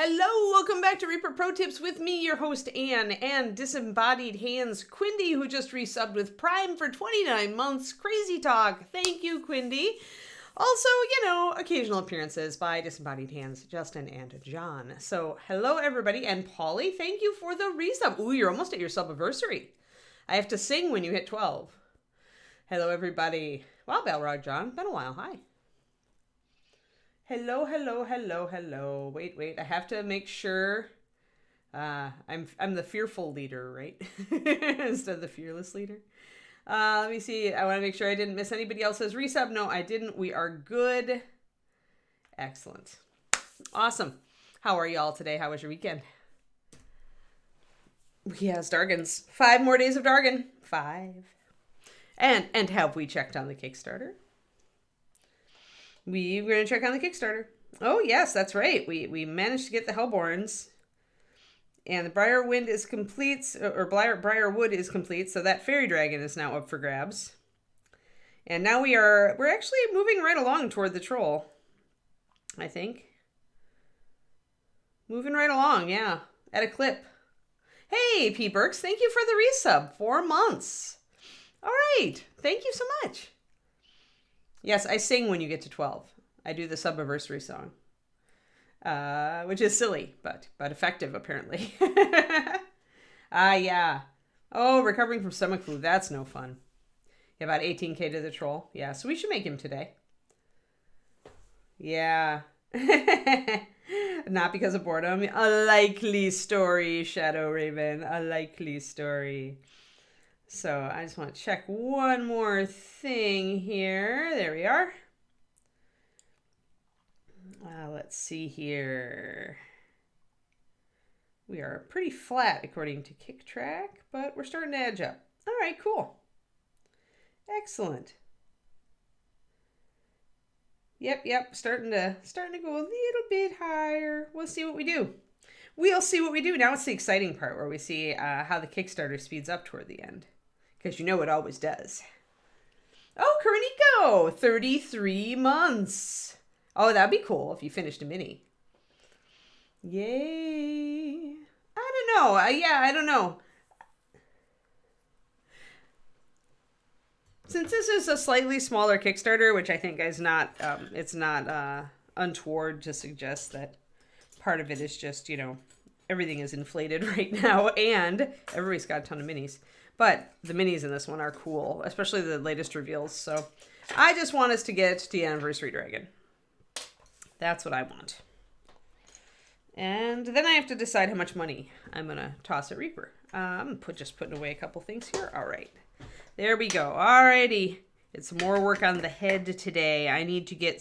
Hello, welcome back to Reaper Pro Tips with me, your host Anne, and Disembodied Hands Quindy, who just resubbed with Prime for 29 months. Crazy talk. Thank you, Quindy. Also, occasional appearances by Disembodied Hands, Justin and John. So, hello everybody, and Polly, thank you for the resub. Ooh, you're almost at your subiversary. I have to sing when you hit 12. Hello everybody. Wow, Balrog John, been a while. Hi. Hello, hello, hello, hello. Wait. I have to make sure. I'm the fearful leader, right? Instead of the fearless leader. Let me see. I want to make sure I didn't miss anybody else's resub. No, I didn't. We are good. Excellent. Awesome. How are y'all today? How was your weekend? Yes, Dargans. 5 more days of Dargan. 5. And have we checked on the Kickstarter? We're going to check on the Kickstarter. Oh, yes, that's right. We managed to get the Hellborns. And the Briarwind is complete, or Briarwood is complete, so that fairy dragon is now up for grabs. And now we're actually moving right along toward the troll, I think. Moving right along, yeah, at a clip. Hey, P. Burks, thank you for the resub. 4 months. All right, thank you so much. Yes, I sing when you get to 12. I do the subiversary song. Which is silly, but effective, apparently. Yeah. Oh, recovering from stomach flu. That's no fun. About 18k to the troll. Yeah, so we should make him today. Yeah. Not because of boredom. A likely story, Shadow Raven. A likely story. So I just want to check one more thing here. There we are. Let's see here. We are pretty flat according to KickTrack, but we're starting to edge up. All right, cool. Excellent. Yep. Starting to go a little bit higher. We'll see what we do. We'll see what we do. Now it's the exciting part where we see how the Kickstarter speeds up toward the end. Because you know it always does. Oh, Kariniko! 33 months. Oh, that'd be cool if you finished a mini. Yay. I don't know. I don't know. Since this is a slightly smaller Kickstarter, which I think is not, it's not untoward to suggest that part of it is just, everything is inflated right now, and everybody's got a ton of minis. But the minis in this one are cool, especially the latest reveals. So I just want us to get to the Anniversary Dragon. That's what I want. And then I have to decide how much money I'm going to toss at Reaper. I'm just putting away a couple things here. All right. There we go. Alrighty. It's more work on the head today. I need to get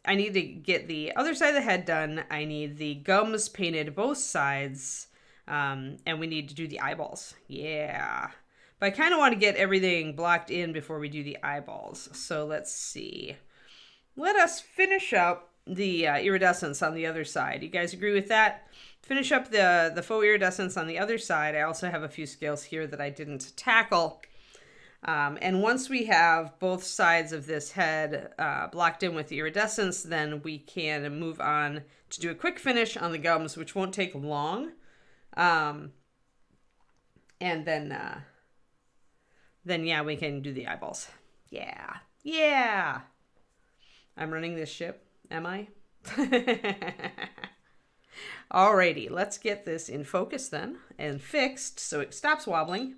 the other side of the head done. I need the gums painted both sides. And we need to do the eyeballs. Yeah. But I kind of want to get everything blocked in before we do the eyeballs. So let's see. Let us finish up the iridescence on the other side. You guys agree with that? Finish up the faux iridescence on the other side. I also have a few scales here that I didn't tackle. And once we have both sides of this head blocked in with the iridescence, then we can move on to do a quick finish on the gums, which won't take long. And then yeah, we can do the eyeballs. Yeah. I'm running this ship, am I? Alrighty, let's get this in focus then and fixed so it stops wobbling.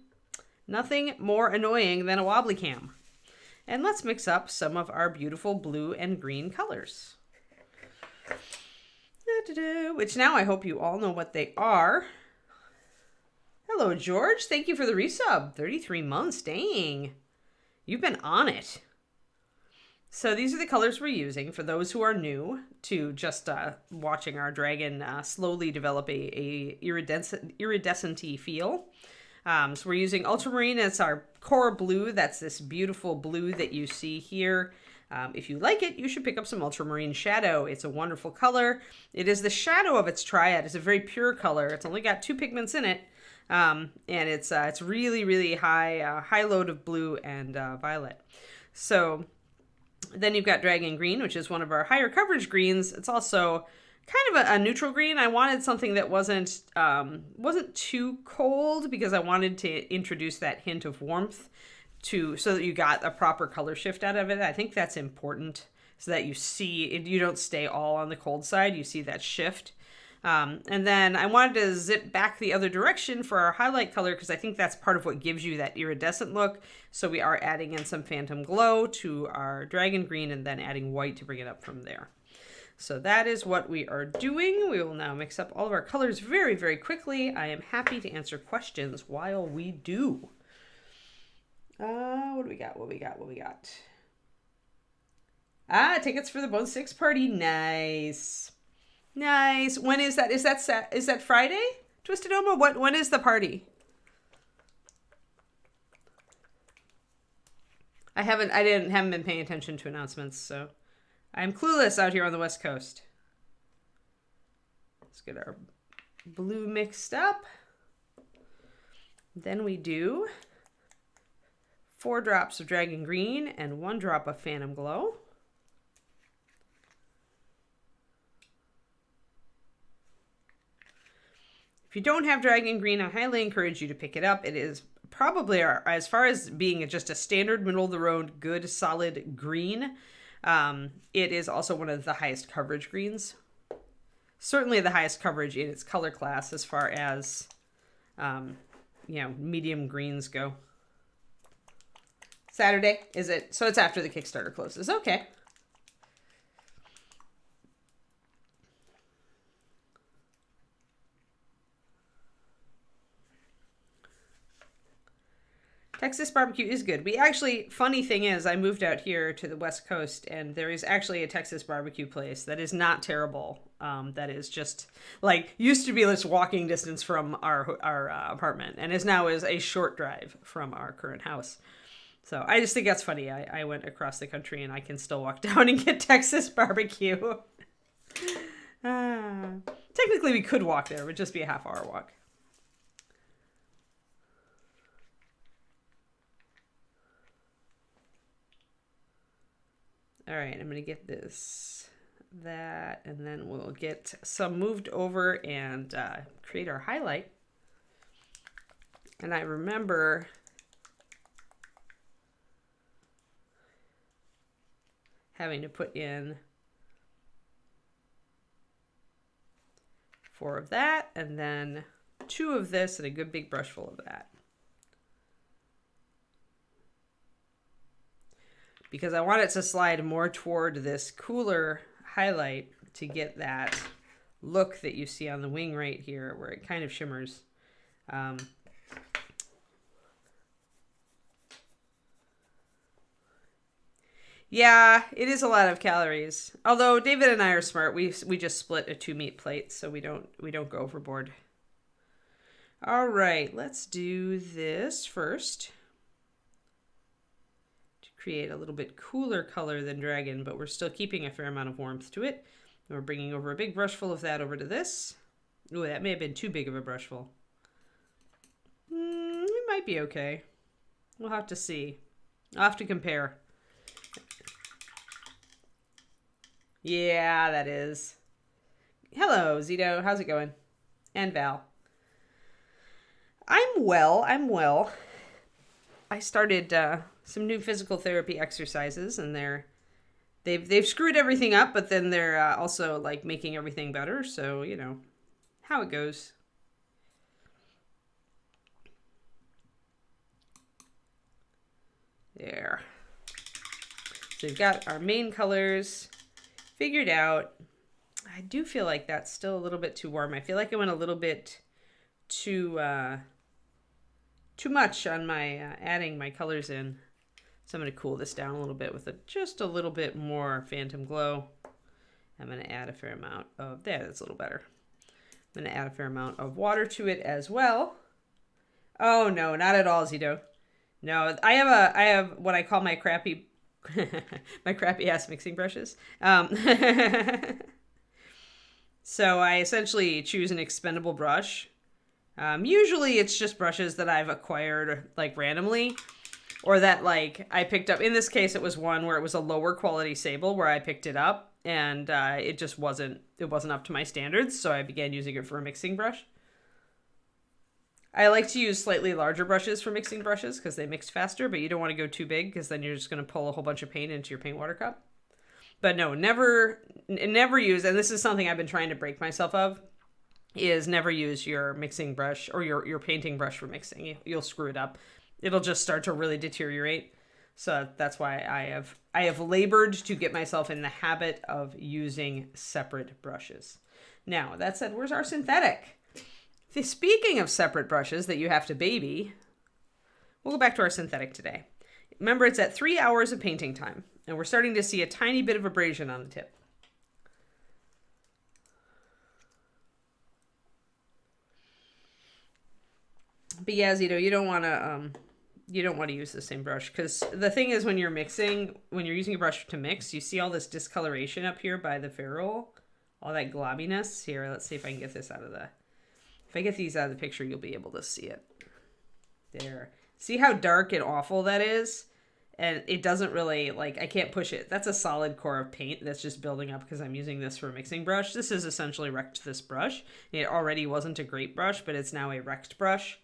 Nothing more annoying than a wobbly cam. And let's mix up some of our beautiful blue and green colors. Which now I hope you all know what they are. Hello, George. Thank you for the resub. 33 months. Dang. You've been on it. So these are the colors we're using for those who are new to just watching our dragon slowly develop a iridescent-y feel. So we're using Ultramarine as our core blue. That's this beautiful blue that you see here. If you like it, you should pick up some Ultramarine Shadow. It's a wonderful color. It is the shadow of its triad. It's a very pure color. It's only got 2 pigments in it. And it's really, really high load of blue and violet. So Then you've got Dragon Green, which is one of our higher coverage greens. It's also kind of a neutral green. I wanted something that wasn't too cold because I wanted to introduce that hint of warmth so that you got a proper color shift out of it. I think that's important so that you don't stay all on the cold side. You see that shift. And then I wanted to zip back the other direction for our highlight color because I think that's part of what gives you that iridescent look. So we are adding in some Phantom Glow to our Dragon Green and then adding white to bring it up from there. So that is what we are doing. We will now mix up all of our colors very, very quickly. I am happy to answer questions while we do. What do we got? What we got? Tickets for the Bone Six party. Nice. Nice. When is that? Is that Friday? Twisted Oma? When is the party? I haven't been paying attention to announcements, so I'm clueless out here on the West Coast. Let's get our blue mixed up. Then we do 4 drops of Dragon Green and 1 drop of Phantom Glow. If you don't have Dragon Green, I highly encourage you to pick it up. It is probably, as far as being just a standard middle-of-the-road, good, solid green, it is also one of the highest coverage greens. Certainly the highest coverage in its color class as far as, medium greens go. Saturday, is it? So it's after the Kickstarter closes. Okay. Texas barbecue is good. Funny thing is, I moved out here to the West Coast, and there is actually a Texas barbecue place that is not terrible. That is just, used to be this walking distance from our apartment, and is now a short drive from our current house. So I just think that's funny. I went across the country, and I can still walk down and get Texas barbecue. Technically, we could walk there. It would just be a half-hour walk. All right, I'm going to get that, and then we'll get some moved over and create our highlight. And I remember having to put in 4 of that, and then 2 of this, and a good big brush full of that. Because I want it to slide more toward this cooler highlight to get that look that you see on the wing right here where it kind of shimmers. Yeah, it is a lot of calories. Although David and I are smart. We just split a 2 meat plate so we don't go overboard. All right, let's do this first. Create a little bit cooler color than Dragon, but we're still keeping a fair amount of warmth to it. And we're bringing over a big brush full of that over to this. Ooh, that may have been too big of a brush full. It might be okay. We'll have to see. I'll have to compare. Yeah, that is. Hello, Zito. How's it going? And Val. I'm well. I started some new physical therapy exercises, and they've screwed everything up, but then they're also making everything better. So how it goes. There. So we've got our main colors figured out. I do feel like that's still a little bit too warm. I feel like I went a little bit too much on my adding my colors in. So I'm going to cool this down a little bit with just a little bit more Phantom Glow. I'm going to add a fair amount of, that's a little better. I'm going to add a fair amount of water to it as well. Oh no, not at all, Zito. No, I have what I call my crappy ass mixing brushes. So I essentially choose an expendable brush. Usually it's just brushes that I've acquired randomly. Or that, like, I picked up, in this case, it was one where it was a lower quality sable where I picked it up and it just wasn't up to my standards. So I began using it for a mixing brush. I like to use slightly larger brushes for mixing brushes because they mix faster, but you don't want to go too big because then you're just going to pull a whole bunch of paint into your paint water cup. But no, never use, and this is something I've been trying to break myself of, is never use your mixing brush or your painting brush for mixing. You'll screw it up. It'll just start to really deteriorate. So that's why I have labored to get myself in the habit of using separate brushes. Now, that said, where's our synthetic? Speaking of separate brushes that you have to baby, we'll go back to our synthetic today. Remember, it's at 3 hours of painting time, and we're starting to see a tiny bit of abrasion on the tip. But yeah, Zito, you don't want to use the same brush, because the thing is, when you're using a brush to mix, you see all this discoloration up here by the ferrule, all that globbiness. Here, let's see if I can get this out of the... If I get these out of the picture, you'll be able to see it. There. See how dark and awful that is? And it doesn't really, like, I can't push it. That's a solid core of paint that's just building up because I'm using this for a mixing brush. This is essentially wrecked this brush. It already wasn't a great brush, but it's now a wrecked brush.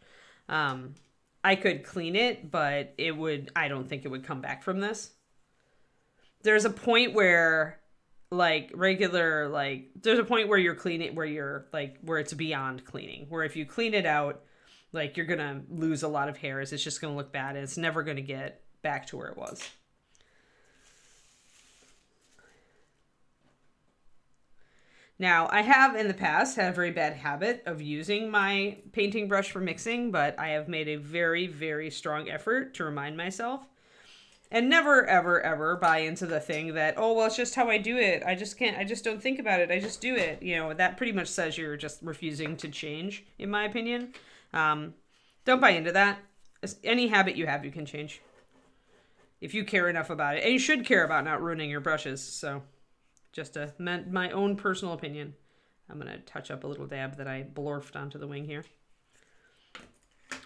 I could clean it, but I don't think it would come back from this. There's a point where... there's a point where you're cleaning, where it's beyond cleaning, where if you clean it out, like, you're gonna lose a lot of hairs. It's just gonna look bad, and it's never gonna get back to where it was. Now, I have in the past had a very bad habit of using my painting brush for mixing, but I have made a very, very strong effort to remind myself. And never, ever, ever buy into the thing that, oh, well, it's just how I do it. I just don't think about it. I just do it. You know, that pretty much says you're just refusing to change, in my opinion. Don't buy into that. Any habit you have, you can change. If you care enough about it. And you should care about not ruining your brushes. So, just my own personal opinion. I'm going to touch up a little dab that I blorfed onto the wing here.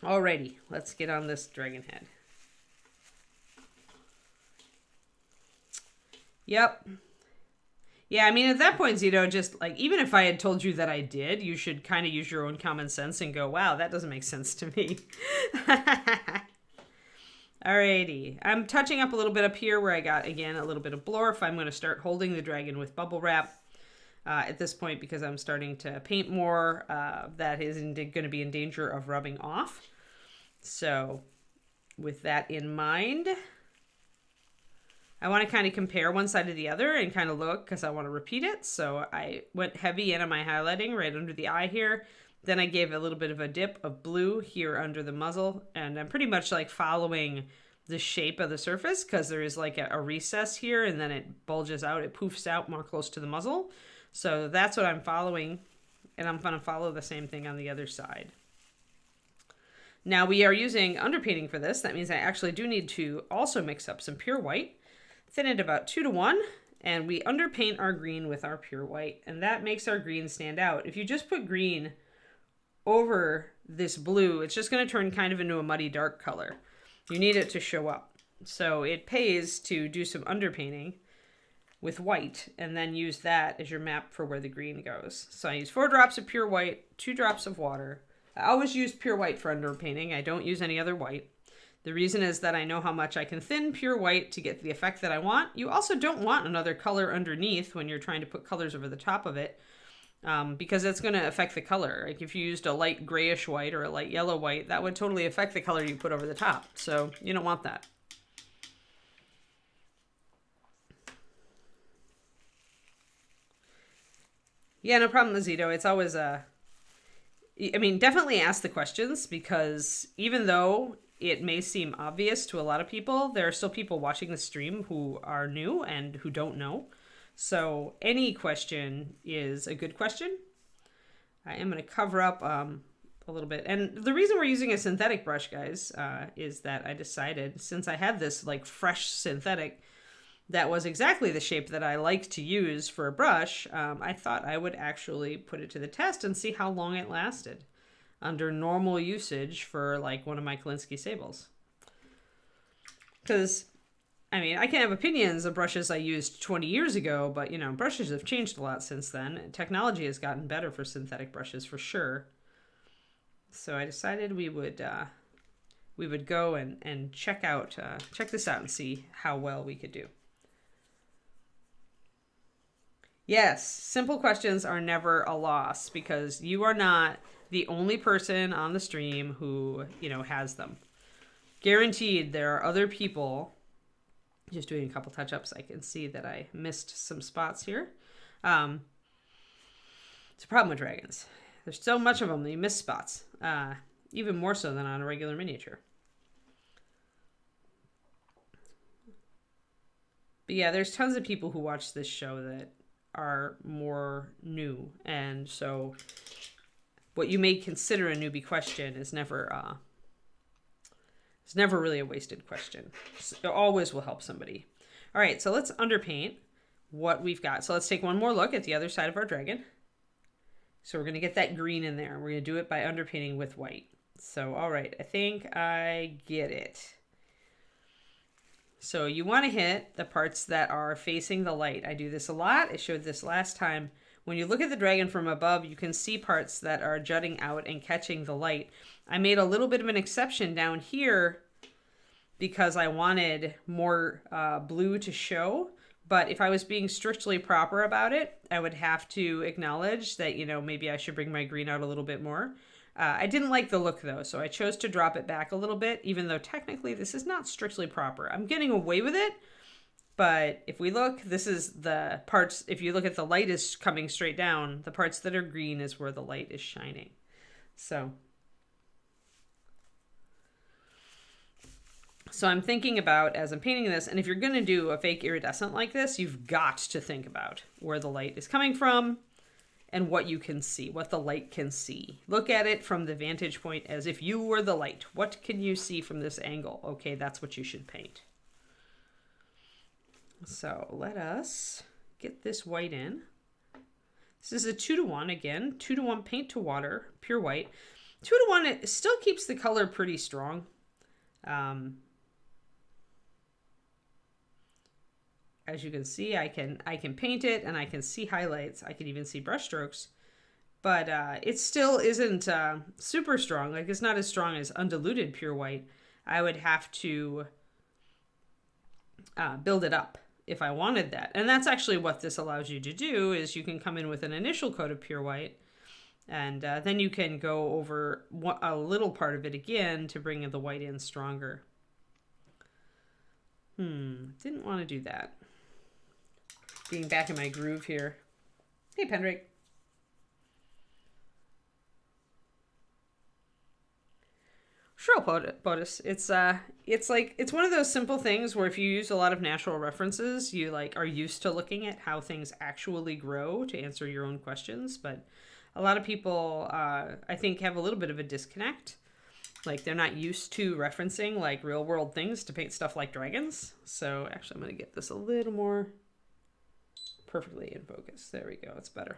Alrighty, let's get on this dragon head. Yep. Yeah, I mean, at that point, Zito, just, like, even if I had told you that I did, you should kind of use your own common sense and go, wow, that doesn't make sense to me. Alrighty. I'm touching up a little bit up here where I got, again, a little bit of blorf. I'm going to start holding the dragon with bubble wrap at this point because I'm starting to paint more that is going to be in danger of rubbing off. So, with that in mind... I want to kind of compare one side to the other and kind of look because I want to repeat it. So I went heavy in on my highlighting right under the eye here. Then I gave a little bit of a dip of blue here under the muzzle. And I'm pretty much like following the shape of the surface because there is like a recess here and then it bulges out. It poofs out more close to the muzzle. So that's what I'm following. And I'm going to follow the same thing on the other side. Now we are using underpainting for this. That means I actually do need to also mix up some pure white. Thin it about 2:1, and we underpaint our green with our pure white, and that makes our green stand out. If you just put green over this blue, it's just going to turn kind of into a muddy dark color. You need it to show up. So it pays to do some underpainting with white, and then use that as your map for where the green goes. So I use 4 drops of pure white, 2 drops of water. I always use pure white for underpainting. I don't use any other white. The reason is that I know how much I can thin pure white to get the effect that I want. You also don't want another color underneath when you're trying to put colors over the top of it because it's going to affect the color. Like if you used a light grayish white or a light yellow white, that would totally affect the color you put over the top. So you don't want that. Yeah, no problem, Zito. It's always definitely ask the questions because even though it may seem obvious to a lot of people, there are still people watching the stream who are new and who don't know. So any question is a good question. I am going to cover up a little bit. And the reason we're using a synthetic brush, guys, is that I decided since I had this like fresh synthetic that was exactly the shape that I like to use for a brush, I thought I would actually put it to the test and see how long it lasted under normal usage for like one of my Kolinsky sables. Because, I mean, I can have opinions of brushes I used 20 years ago, but, brushes have changed a lot since then. Technology has gotten better for synthetic brushes for sure. So I decided we would go and check this out and see how well we could do. Yes, simple questions are never a loss because you are not the only person on the stream who, has them. Guaranteed there are other people. Just doing a couple touch-ups, I can see that I missed some spots here. It's a problem with dragons. There's so much of them that you miss spots. Even more so than on a regular miniature. But yeah, there's tons of people who watch this show that are more new. And so what you may consider a newbie question is never really a wasted question. It always will help somebody. All right, so let's underpaint what we've got. So let's take one more look at the other side of our dragon. So we're going to get that green in there. We're going to do it by underpainting with white. So, all right, I think I get it. So you want to hit the parts that are facing the light. I do this a lot. I showed this last time. When you look at the dragon from above, you can see parts that are jutting out and catching the light. I made a little bit of an exception down here because I wanted more blue to show. But if I was being strictly proper about it, I would have to acknowledge that, maybe I should bring my green out a little bit more. I didn't like the look, though, so I chose to drop it back a little bit, even though technically this is not strictly proper. I'm getting away with it, but if we look, this is the parts, if you look at the light is coming straight down, the parts that are green is where the light is shining. So I'm thinking about, as I'm painting this, and if you're going to do a fake iridescent like this, you've got to think about where the light is coming from and what you can see, what the light can see. Look at it from the vantage point as if you were the light. What can you see from this angle? Okay, that's what you should paint. So let us get this white in. This is a 2-to-1 again, 2-to-1 paint to water, pure white. 2-to-1, it still keeps the color pretty strong. As you can see, I can paint it and I can see highlights. I can even see brush strokes, but it still isn't super strong. Like, it's not as strong as undiluted pure white. I would have to build it up if I wanted that. And that's actually what this allows you to do, is you can come in with an initial coat of pure white, and then you can go over a little part of it again to bring the white in stronger. Didn't want to do that. Being back in my groove here. Hey, Pendrake. Sure, POTUS. It's one of those simple things where if you use a lot of natural references, you are used to looking at how things actually grow to answer your own questions. But a lot of people, I think, have a little bit of a disconnect. Like, they're not used to referencing real world things to paint stuff like dragons. So actually, I'm going to get this a little more perfectly in focus. There we go. It's better.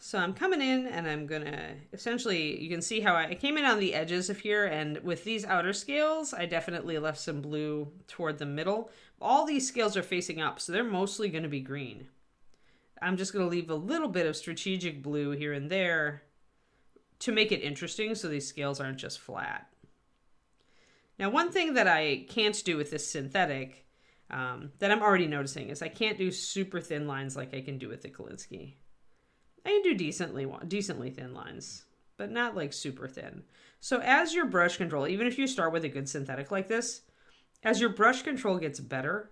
So I'm coming in and I'm going to essentially, you can see how I came in on the edges of here, and with these outer scales, I definitely left some blue toward the middle. All these scales are facing up, so they're mostly going to be green. I'm just going to leave a little bit of strategic blue here and there to make it interesting so these scales aren't just flat. Now, one thing that I can't do with this synthetic that I'm already noticing is I can't do super thin lines like I can do with the Kolinsky. I can do decently thin lines, but not super thin. So as your brush control, even if you start with a good synthetic like this, as your brush control gets better,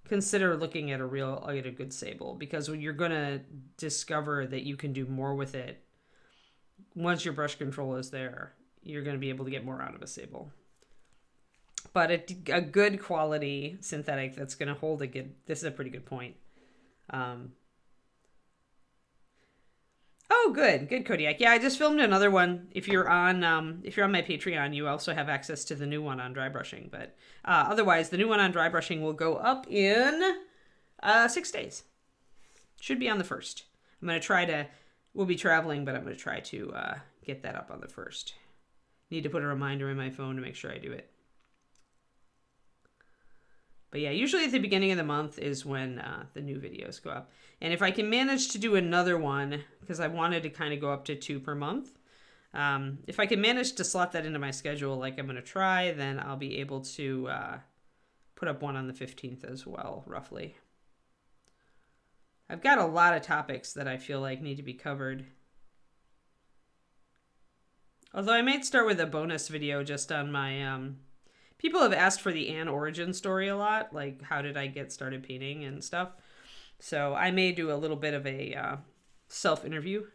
consider looking at a good sable, because you're going to discover that you can do more with it. Once your brush control is there, you're going to be able to get more out of a sable. But a good quality synthetic that's going to hold this is a pretty good point. Oh, good, Kodiak. Yeah, I just filmed another one. If you're on my Patreon, you also have access to the new one on dry brushing. But otherwise, the new one on dry brushing will go up in 6 days. Should be on the 1st. I'm going to try to. We'll be traveling, but I'm going to try to get that up on the 1st. Need to put a reminder in my phone to make sure I do it. But yeah, usually at the beginning of the month is when the new videos go up. And if I can manage to do another one, because I wanted to kind of go up to 2 per month, if I can manage to slot that into my schedule like I'm going to try, then I'll be able to put up one on the 15th as well, roughly. I've got a lot of topics that I feel like need to be covered. Although I might start with a bonus video just on my... people have asked for the Anne origin story a lot, like how did I get started painting and stuff. So I may do a little bit of a self-interview,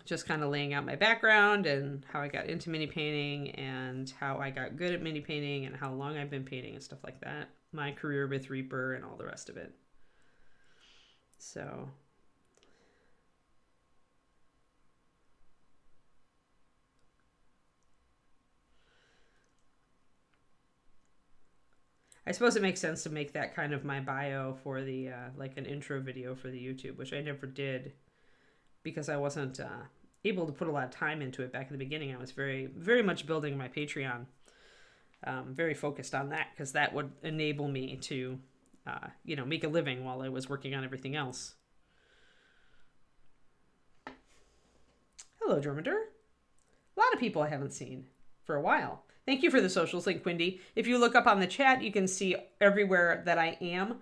just kind of laying out my background and how I got into mini painting and how I got good at mini painting and how long I've been painting and stuff like that. My career with Reaper and all the rest of it. So... I suppose it makes sense to make that kind of my bio for the, like an intro video for the YouTube, which I never did because I wasn't able to put a lot of time into it back in the beginning. I was very, very much building my Patreon, very focused on that because that would enable me to, you know, make a living while I was working on everything else. Hello, Chaarondar. A lot of people I haven't seen for a while. Thank you for the socials link, Quindy. If you look up on the chat, you can see everywhere that I am.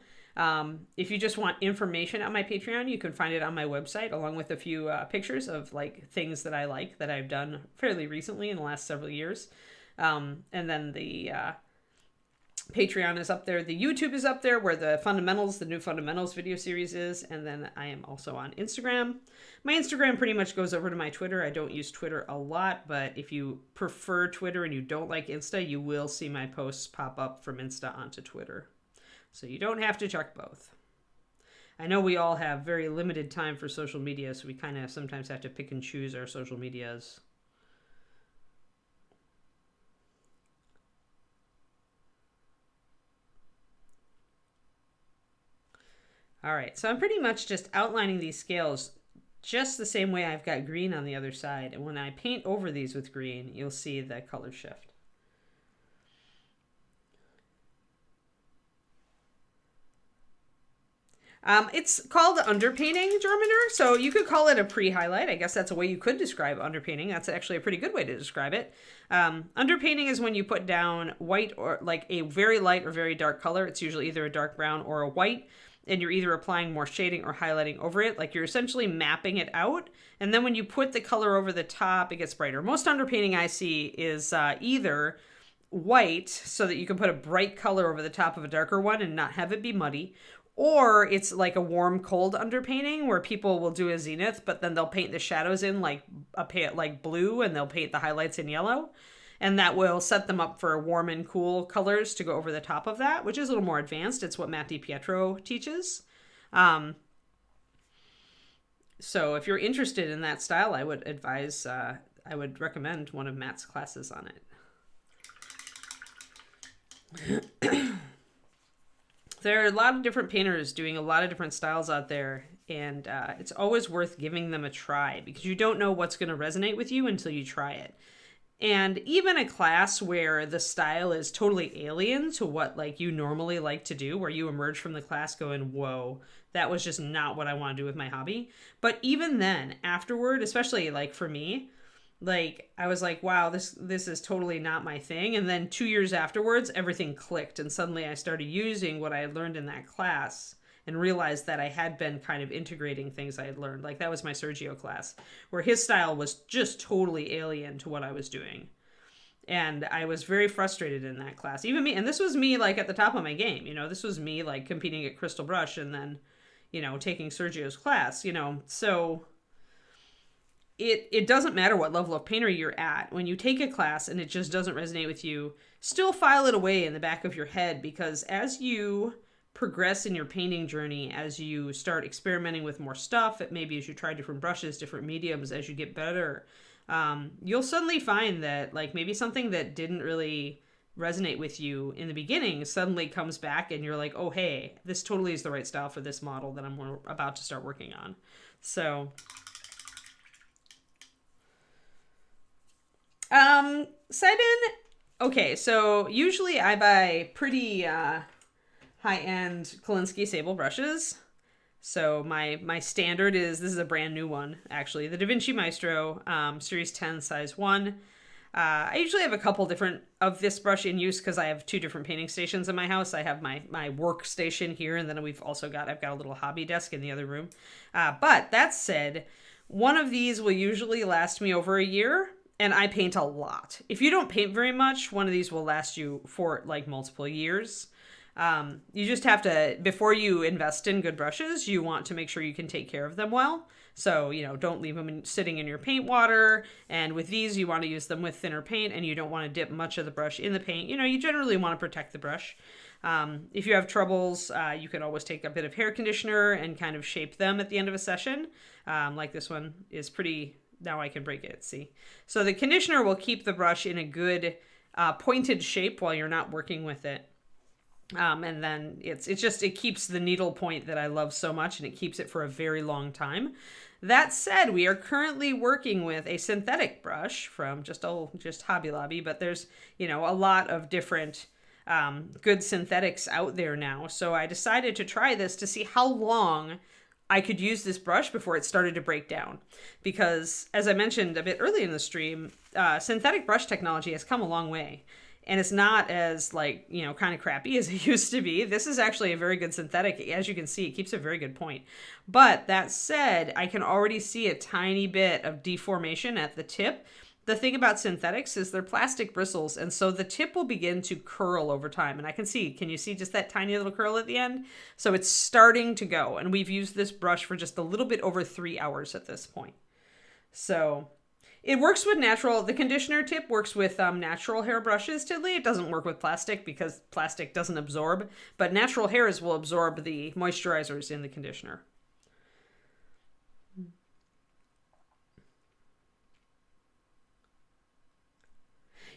If you just want information on my Patreon, you can find it on my website, along with a few pictures of like things that I like that I've done fairly recently in the last several years. And then the Patreon is up there. The YouTube is up there where the fundamentals, the new fundamentals video series is. And then I am also on Instagram. My Instagram pretty much goes over to my Twitter. I don't use Twitter a lot, but if you prefer Twitter and you don't like Insta, you will see my posts pop up from Insta onto Twitter. So you don't have to check both. I know we all have very limited time for social media, so we kind of sometimes have to pick and choose our social medias. All right, so I'm pretty much just outlining these scales just the same way I've got green on the other side. And when I paint over these with green, you'll see the color shift. It's called underpainting, Chaarondar, so you could call it a pre-highlight. I guess that's a way you could describe underpainting. That's actually a pretty good way to describe it. Underpainting is when you put down white or like a very light or very dark color. It's usually either a dark brown or a white, and you're either applying more shading or highlighting over it. Like you're essentially mapping it out, and then when you put the color over the top, it gets brighter. Most underpainting I see is either white, so that you can put a bright color over the top of a darker one and not have it be muddy, or it's like a warm cold underpainting where people will do a zenith, but then they'll paint the shadows in like blue, and they'll paint the highlights in yellow, and that will set them up for warm and cool colors to go over the top of that, which is a little more advanced. It's what Matt DiPietro teaches. So if you're interested in that style, I would advise, I would recommend one of Matt's classes on it. There are a lot of different painters doing a lot of different styles out there, and it's always worth giving them a try because you don't know what's going to resonate with you until you try it. And even a class where the style is totally alien to what like you normally like to do, where you emerge from the class going, whoa, that was just not what I want to do with my hobby. But even then, afterward, especially like for me, like I was like, wow, this is totally not my thing. And then 2 years afterwards, everything clicked, and suddenly I started using what I had learned in that class and realized that I had been kind of integrating things I had learned. Like that was my Sergio class, where his style was just totally alien to what I was doing. And I was very frustrated in that class. Even me, and this was me like at the top of my game, you know, this was me like competing at Crystal Brush and then, you know, taking Sergio's class, you know, so it doesn't matter what level of painter you're at. When you take a class and it just doesn't resonate with you, still file it away in the back of your head, because as you progress in your painting journey, as you start experimenting with more stuff, maybe as you try different brushes, different mediums, as you get better, you'll suddenly find that like maybe something that didn't really resonate with you in the beginning suddenly comes back, and you're like, oh, hey, this totally is the right style for this model that I'm about to start working on. So Seiben, okay, so usually I buy pretty high-end Kolinsky sable brushes. So my standard is, this is a brand new one, actually, the Da Vinci Maestro Series 10 size 1. I usually have a couple different of this brush in use because I have two different painting stations in my house. I have my workstation here, and then I've got a little hobby desk in the other room. But that said, one of these will usually last me over a year, and I paint a lot. If you don't paint very much, one of these will last you for like multiple years. You just have to, before you invest in good brushes, you want to make sure you can take care of them well. So, don't leave them sitting in your paint water. And with these, you want to use them with thinner paint, and you don't want to dip much of the brush in the paint. You generally want to protect the brush. If you have troubles, you can always take a bit of hair conditioner and kind of shape them at the end of a session. Like this one is pretty, now I can break it, see. So the conditioner will keep the brush in a good pointed shape while you're not working with it. And then it keeps the needle point that I love so much, and it keeps it for a very long time. That said, we are currently working with a synthetic brush from just Hobby Lobby, but there's, a lot of different good synthetics out there now. So I decided to try this to see how long I could use this brush before it started to break down. Because, as I mentioned a bit early in the stream, synthetic brush technology has come a long way. And it's not as kind of crappy as it used to be. This is actually a very good synthetic. As you can see, it keeps a very good point. But that said, I can already see a tiny bit of deformation at the tip. The thing about synthetics is they're plastic bristles, and so the tip will begin to curl over time. And can you see just that tiny little curl at the end? So it's starting to go. And we've used this brush for just a little bit over 3 hours at this point. So it works with the conditioner tip works with natural hair brushes, Tiddly. It doesn't work with plastic because plastic doesn't absorb, but natural hairs will absorb the moisturizers in the conditioner.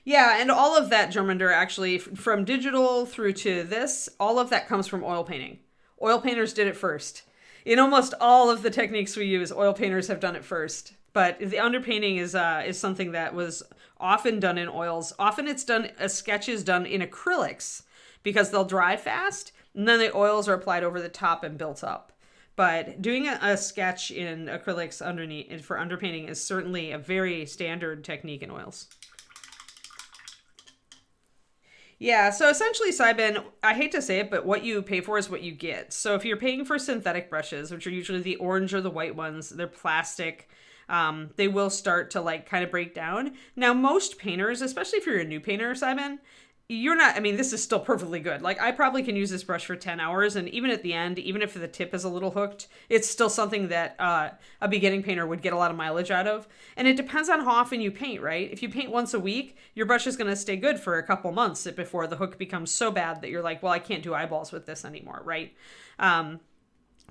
Yeah, and all of that, Chaarondar, actually, from digital through to this, all of that comes from oil painting. Oil painters did it first. In almost all of the techniques we use, oil painters have done it first. But the underpainting is something that was often done in oils. Often a sketch is done in acrylics because they'll dry fast, and then the oils are applied over the top and built up. But doing a sketch in acrylics underneath for underpainting is certainly a very standard technique in oils. Yeah, so essentially, Seiben, I hate to say it, but what you pay for is what you get. So if you're paying for synthetic brushes, which are usually the orange or the white ones, they're plastic. They will start to kind of break down. Now, most painters, especially if you're a new painter, Seiben, this is still perfectly good. I probably can use this brush for 10 hours, and even at the end, even if the tip is a little hooked, it's still something that a beginning painter would get a lot of mileage out of. And it depends on how often you paint, right? If you paint once a week, your brush is going to stay good for a couple months before the hook becomes so bad that you're like, well, I can't do eyeballs with this anymore, right?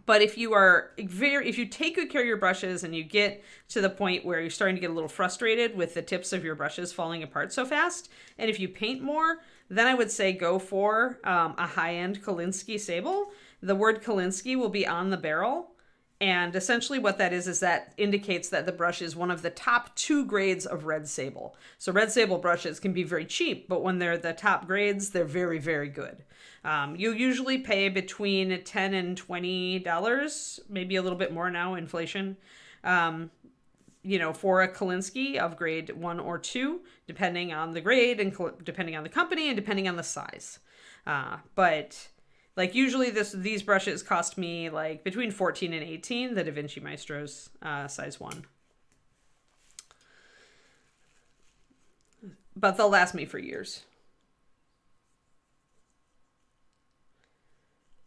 But if you take good care of your brushes and you get to the point where you're starting to get a little frustrated with the tips of your brushes falling apart so fast, and if you paint more, then I would say go for a high-end Kolinsky sable. The word Kolinsky will be on the barrel. And essentially what that is that indicates that the brush is one of the top 2 grades of red sable. So red sable brushes can be very cheap, but when they're the top grades, they're very, very good. You usually pay between $10 and $20, maybe a little bit more now, inflation, for a Kolinsky of grade 1 or 2, depending on the grade and depending on the company and depending on the size. But usually these brushes cost me between 14 and 18, the Da Vinci Maestro's size 1. But they'll last me for years.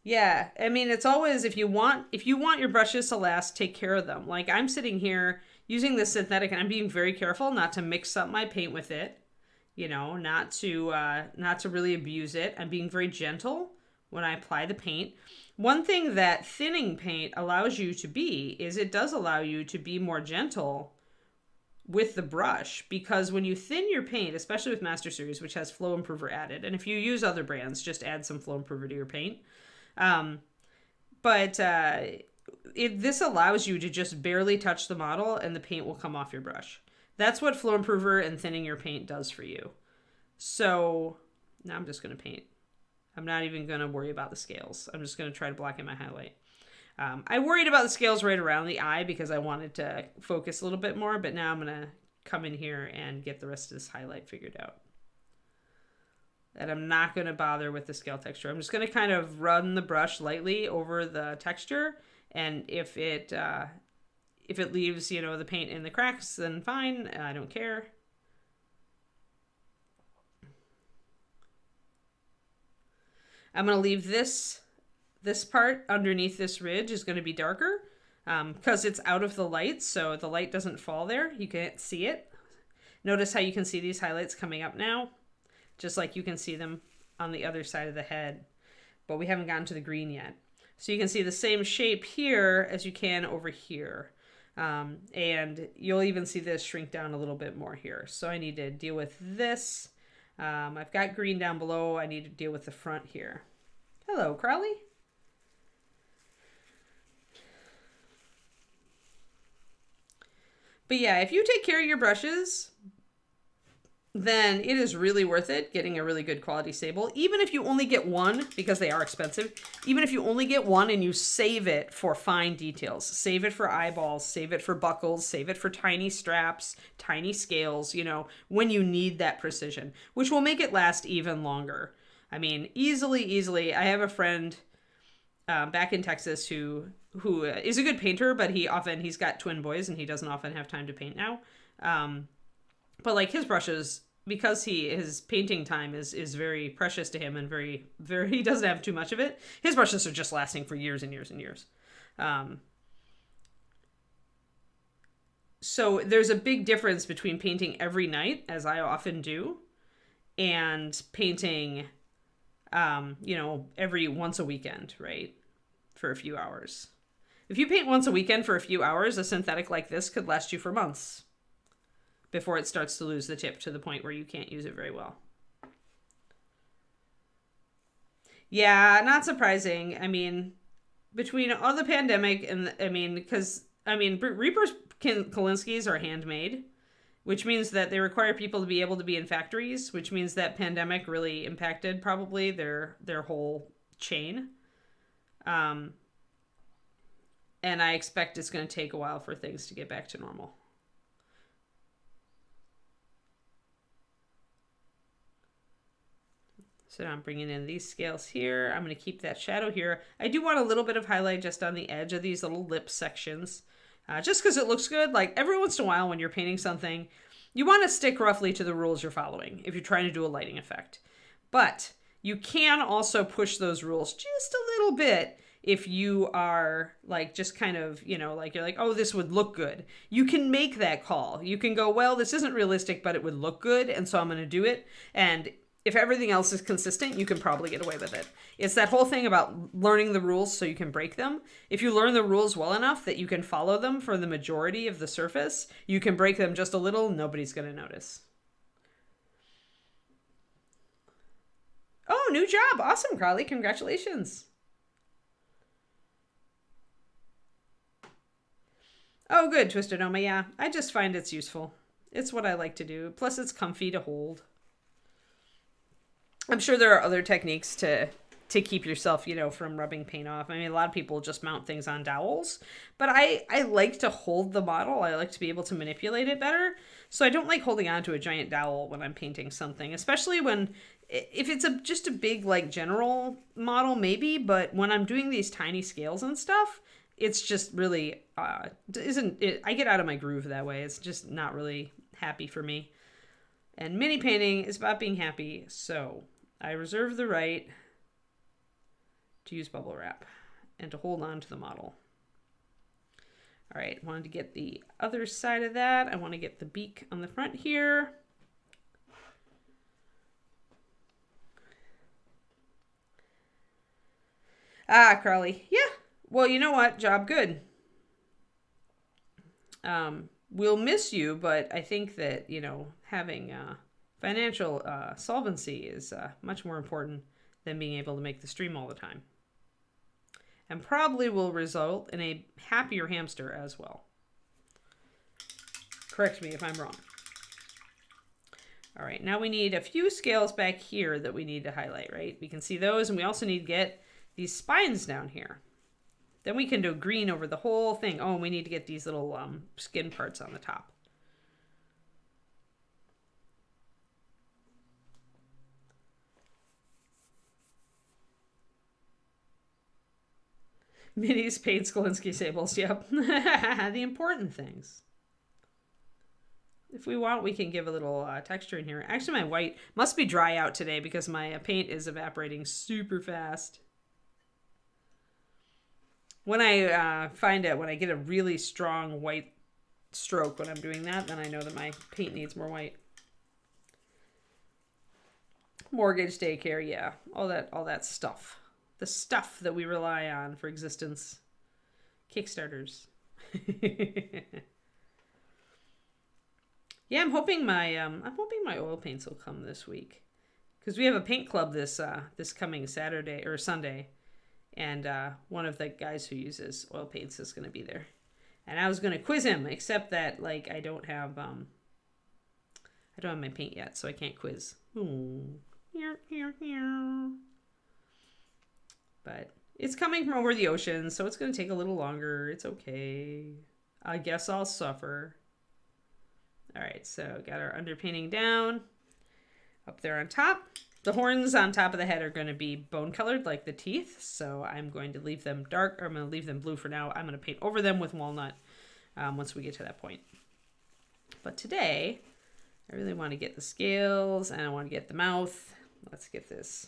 Yeah, it's always, if you want your brushes to last, take care of them. I'm sitting here using this synthetic, and I'm being very careful not to mix up my paint with it, not to really abuse it. I'm being very gentle when I apply the paint. One thing that thinning paint allows you to be is it does allow you to be more gentle with the brush, because when you thin your paint, especially with Master Series, which has Flow Improver added, and if you use other brands, just add some Flow Improver to your paint. This allows you to just barely touch the model and the paint will come off your brush. That's what Flow Improver and thinning your paint does for you. So now I'm just going to paint. I'm not even going to worry about the scales. I'm just going to try to block in my highlight. I worried about the scales right around the eye because I wanted to focus a little bit more, but now I'm going to come in here and get the rest of this highlight figured out. And I'm not going to bother with the scale texture. I'm just going to kind of run the brush lightly over the texture, and if it leaves, you know, the paint in the cracks, then fine. I don't care. I'm going to leave this part underneath this ridge is going to be darker because it's out of the light, so the light doesn't fall there. You can't see it. Notice how you can see these highlights coming up now, just like you can see them on the other side of the head, but we haven't gotten to the green yet. So you can see the same shape here as you can over here. And you'll even see this shrink down a little bit more here. So I need to deal with this. I've got green down below. I need to deal with the front here. Hello, Crowley. But yeah, if you take care of your brushes, then it is really worth it getting a really good quality sable. Even if you only get one, because they are expensive, even if you only get one and you save it for fine details, save it for eyeballs, save it for buckles, save it for tiny straps, tiny scales, you know, when you need that precision, which will make it last even longer. I mean, easily. I have a friend back in Texas who is a good painter, but he's got twin boys and he doesn't often have time to paint now. But like his brushes, because his painting time is very precious to him and very, he doesn't have too much of it. His brushes are just lasting for years and years and years. So there's a big difference between painting every night, as I often do, and painting, every once a weekend, right? For a few hours. If you paint once a weekend for a few hours, a synthetic like this could last you for months before it starts to lose the tip to the point where you can't use it very well. Yeah, not surprising. I mean, between all the pandemic and, Reaper's Kolinsky's are handmade, which means that they require people to be able to be in factories, which means that pandemic really impacted probably their whole chain. And I expect it's going to take a while for things to get back to normal. So now I'm bringing in these scales here. I'm going to keep that shadow here. I do want a little bit of highlight just on the edge of these little lip sections, just because it looks good. Like every once in a while when you're painting something, you want to stick roughly to the rules you're following if you're trying to do a lighting effect. But you can also push those rules just a little bit if you are like just kind of, like you're like, oh, this would look good. You can make that call. You can go, well, this isn't realistic, but it would look good, and so I'm going to do it. And if everything else is consistent, you can probably get away with it. It's that whole thing about learning the rules so you can break them. If you learn the rules well enough that you can follow them for the majority of the surface, you can break them just a little, nobody's going to notice. Oh, new job. Awesome, Crowley. Congratulations. Oh, good, Twisted Oma. Yeah, I just find it's useful. It's what I like to do. Plus, it's comfy to hold. I'm sure there are other techniques to keep yourself, from rubbing paint off. I mean, a lot of people just mount things on dowels, but I like to hold the model. I like to be able to manipulate it better. So I don't like holding on to a giant dowel when I'm painting something, especially if it's just a big, like, general model, maybe, but when I'm doing these tiny scales and stuff, it's just really, I get out of my groove that way. It's just not really happy for me. And mini painting is about being happy, so I reserve the right to use bubble wrap and to hold on to the model. All right, wanted to get the other side of that. I want to get the beak on the front here. Ah, Crowley. Yeah. Well, you know what? Job good. We'll miss you, but I think that, having financial solvency is much more important than being able to make the stream all the time. And probably will result in a happier hamster as well. Correct me if I'm wrong. All right, now we need a few scales back here that we need to highlight, right? We can see those, and we also need to get these spines down here. Then we can do green over the whole thing. Oh, and we need to get these little skin parts on the top. Minis, paint, Skolinski sables, yep. The important things. If we want, we can give a little texture in here. Actually, my white must be dry out today because my paint is evaporating super fast. When I find it, when I get a really strong white stroke when I'm doing that, then I know that my paint needs more white. Mortgage, daycare, yeah, all that stuff. The stuff that we rely on for existence. Kickstarters. Yeah, I'm hoping my oil paints will come this week, because we have a paint club this coming Saturday or Sunday, and one of the guys who uses oil paints is going to be there, and I was going to quiz him, except that like I don't have my paint yet, so I can't quiz. But it's coming from over the ocean, so it's going to take a little longer. It's okay. I guess I'll suffer. All right, so got our underpainting down. Up there on top. The horns on top of the head are going to be bone colored like the teeth, so I'm going to leave them dark, or I'm going to leave them blue for now. I'm going to paint over them with walnut once we get to that point. But today, I really want to get the scales, and I want to get the mouth. Let's get this.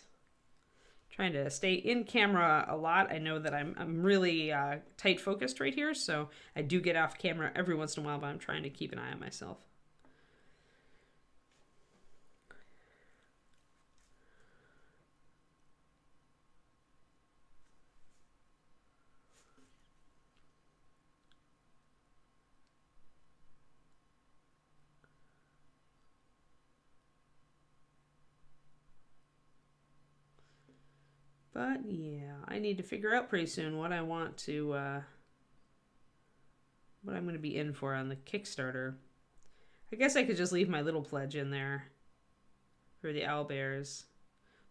Trying to stay in camera a lot. I know that I'm really tight focused right here, so I do get off camera every once in a while, but I'm trying to keep an eye on myself. But yeah, I need to figure out pretty soon what I want to, what I'm going to be in for on the Kickstarter. I guess I could just leave my little pledge in there for the owlbears.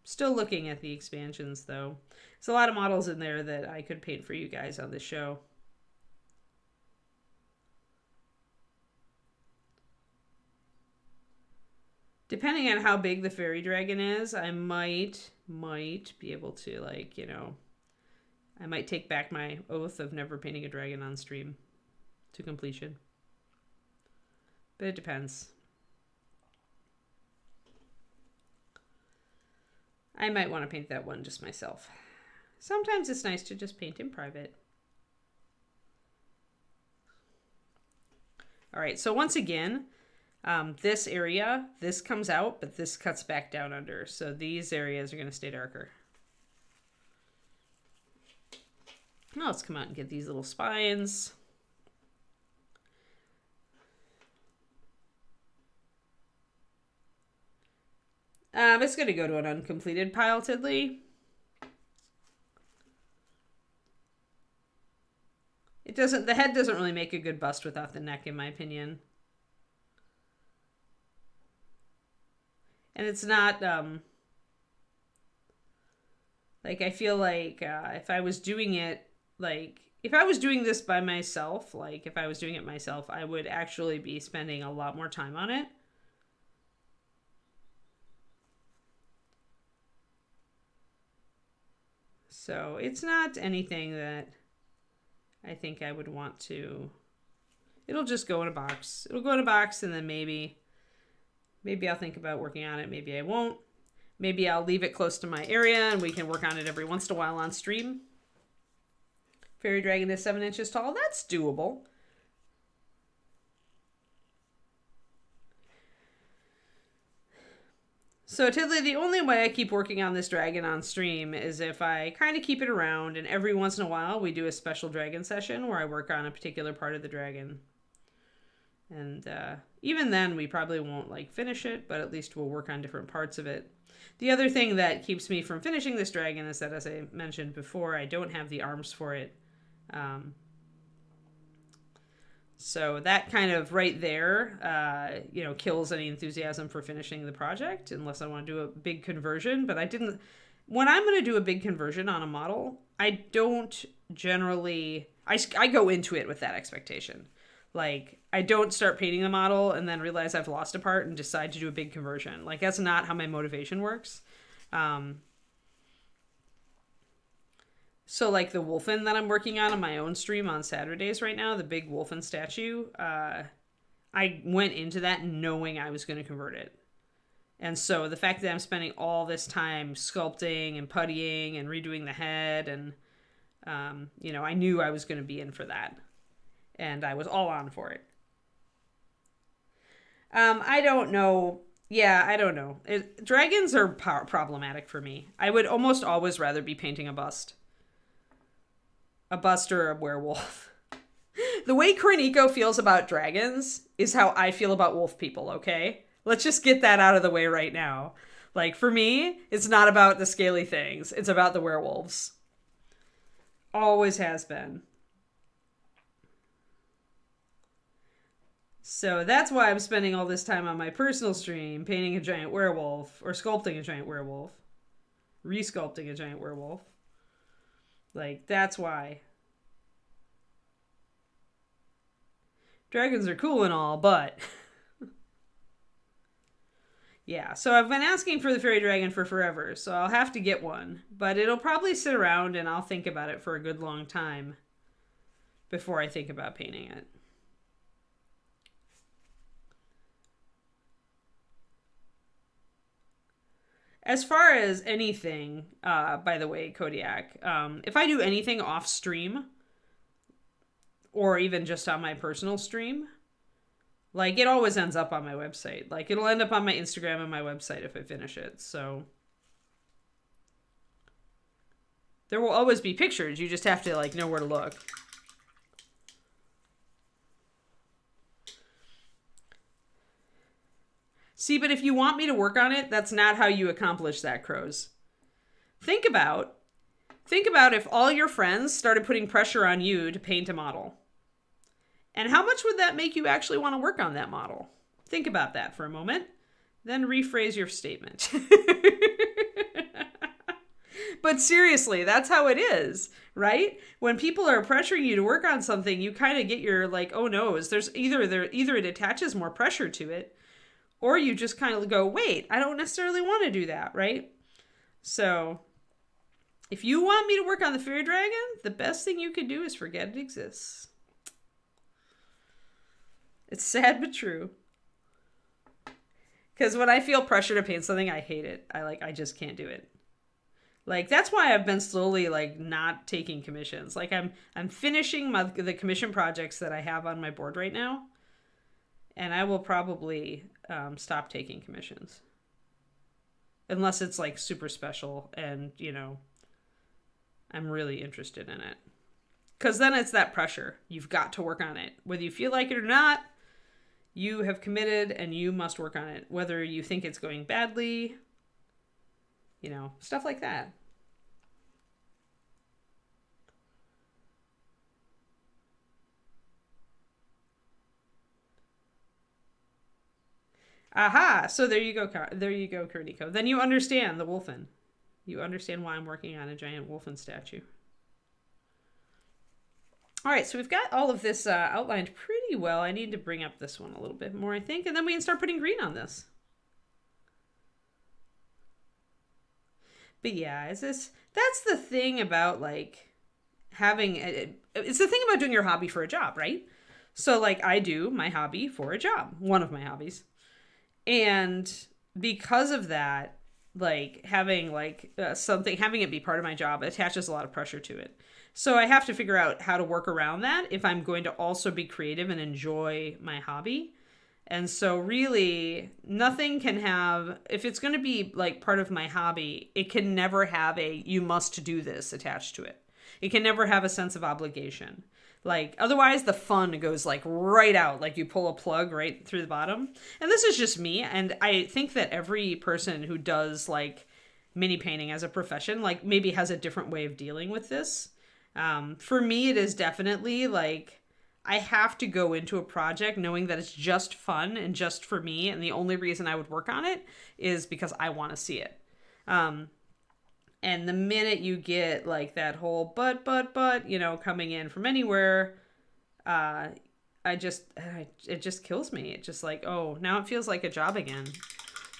Still looking at the expansions though. There's a lot of models in there that I could paint for you guys on the show. Depending on how big the fairy dragon is, I might be able to, like, you know, I might take back my oath of never painting a dragon on stream to completion. But it depends. I might want to paint that one just myself. Sometimes it's nice to just paint in private. All right, so once again, this area, this comes out, but this cuts back down under. So these areas are going to stay darker. Now let's come out and get these little spines. It's going to go to an uncompleted pile, Tiddly. It doesn't, the head doesn't really make a good bust without the neck, in my opinion. And it's not, like, I feel like if I was doing it, like, if I was doing this by myself, like, if I was doing it myself, I would actually be spending a lot more time on it. So it's not anything that I think I would want to, it'll just go in a box. It'll go in a box, and then maybe I'll think about working on it. Maybe I won't. Maybe I'll leave it close to my area and we can work on it every once in a while on stream. Fairy dragon is 7 inches tall. That's doable. So Tiddly, the only way I keep working on this dragon on stream is if I kind of keep it around, and every once in a while we do a special dragon session where I work on a particular part of the dragon. And even then, we probably won't like finish it, but at least we'll work on different parts of it. The other thing that keeps me from finishing this dragon is that, as I mentioned before, I don't have the arms for it. So that kind of right there, kills any enthusiasm for finishing the project unless I want to do a big conversion. But I didn't. When I'm going to do a big conversion on a model, I don't generally. I go into it with that expectation. Like, I don't start painting the model and then realize I've lost a part and decide to do a big conversion. Like, that's not how my motivation works. So, like, the Wolfen that I'm working on my own stream on Saturdays right now, the big Wolfen statue, I went into that knowing I was going to convert it. And so the fact that I'm spending all this time sculpting and puttying and redoing the head and, I knew I was going to be in for that. And I was all on for it. I don't know. Yeah, I don't know. Dragons are problematic for me. I would almost always rather be painting a bust. A bust or a werewolf. The way Coroniko feels about dragons is how I feel about wolf people, okay? Let's just get that out of the way right now. Like, for me, it's not about the scaly things. It's about the werewolves. Always has been. So that's why I'm spending all this time on my personal stream painting a giant werewolf or sculpting a giant werewolf. Resculpting a giant werewolf. Like, that's why. Dragons are cool and all, but... yeah, so I've been asking for the fairy dragon for forever, so I'll have to get one. But it'll probably sit around and I'll think about it for a good long time before I think about painting it. As far as anything, by the way, Kodiak, if I do anything off stream, or even just on my personal stream, like, it always ends up on my website. Like, it'll end up on my Instagram and my website if I finish it, so. There will always be pictures, you just have to, like, know where to look. See, but if you want me to work on it, that's not how you accomplish that, Crows. Think about if all your friends started putting pressure on you to paint a model. And how much would that make you actually want to work on that model? Think about that for a moment. Then rephrase your statement. But seriously, that's how it is, right? When people are pressuring you to work on something, you kind of get your, like, oh no, there's either it attaches more pressure to it, or you just kind of go, wait, I don't necessarily want to do that, right? So, if you want me to work on the fairy dragon, the best thing you can do is forget it exists. It's sad but true. Because when I feel pressure to paint something, I hate it. I just can't do it. Like, that's why I've been slowly, like, not taking commissions. Like, I'm finishing the commission projects that I have on my board right now. And I will probably stop taking commissions. Unless it's, like, super special and, I'm really interested in it. Because then it's that pressure. You've got to work on it. Whether you feel like it or not, you have committed and you must work on it. Whether you think it's going badly, stuff like that. Aha! So there you go, Kuriko. Then you understand the Wolfen. You understand why I'm working on a giant Wolfen statue. All right, so we've got all of this outlined pretty well. I need to bring up this one a little bit more, I think, and then we can start putting green on this. But yeah, that's the thing about, like, it's the thing about doing your hobby for a job, right? So, like, I do my hobby for a job, one of my hobbies. And because of that, like, having, like, having it be part of my job attaches a lot of pressure to it. So I have to figure out how to work around that if I'm going to also be creative and enjoy my hobby. And so really, nothing can have, if it's going to be, like, part of my hobby, it can never have you must do this attached to it. It can never have a sense of obligation. Like, otherwise the fun goes, like, right out, like you pull a plug right through the bottom. And this is just me, and I think that every person who does, like, mini painting as a profession, like, maybe has a different way of dealing with this. For me, it is definitely, like, I have to go into a project knowing that it's just fun and just for me, and the only reason I would work on it is because I want to see it. And the minute you get like that whole but, coming in from anywhere, it just kills me. It just like, oh, now it feels like a job again.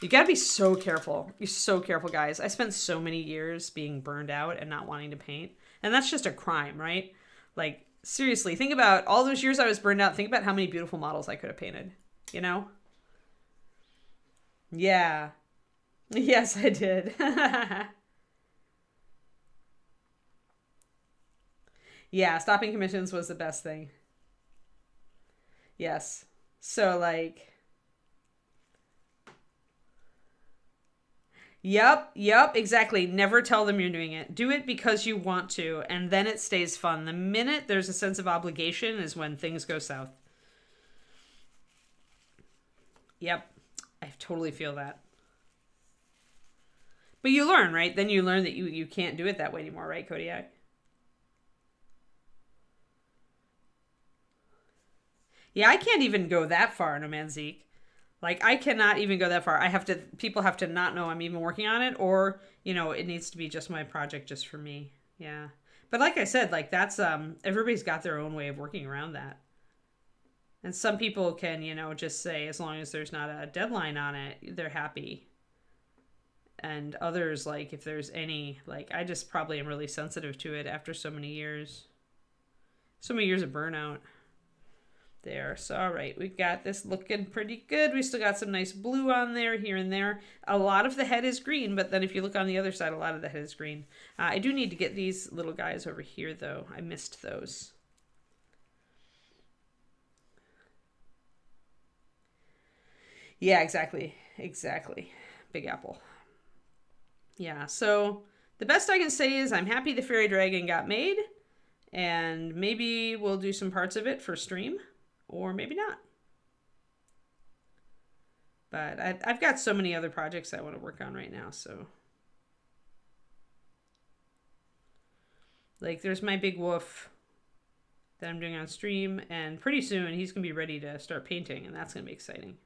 You gotta be so careful. You're so careful, guys. I spent so many years being burned out and not wanting to paint. And that's just a crime, right? Like, seriously, think about all those years I was burned out. Think about how many beautiful models I could have painted, you know? Yeah. Yes, I did. Yeah, stopping commissions was the best thing. Yes. So, like, yep, exactly. Never tell them you're doing it. Do it because you want to, and then it stays fun. The minute there's a sense of obligation is when things go south. Yep, I totally feel that. But you learn, right? Then you learn that you can't do it that way anymore, right, Kodiak? Yeah, I can't even go that far, No Man's Zeke. Like, I cannot even go that far. People have to not know I'm even working on it, or, it needs to be just my project just for me. Yeah. But like I said, like, that's, everybody's got their own way of working around that. And some people can, just say, as long as there's not a deadline on it, they're happy. And others, like, if there's any, like, I just probably am really sensitive to it after so many years. So many years of burnout. There. So, all right, we got this looking pretty good. We still got some nice blue on there, here and there. A lot of the head is green, but then if you look on the other side, a lot of the head is green. I do need to get these little guys over here, though. I missed those. Yeah, exactly. Exactly. Big apple. Yeah, so the best I can say is I'm happy the fairy dragon got made, and maybe we'll do some parts of it for stream. Or maybe not. But I've got so many other projects I want to work on right now, so. Like, there's my big wolf that I'm doing on stream, and pretty soon he's going to be ready to start painting, and that's going to be exciting.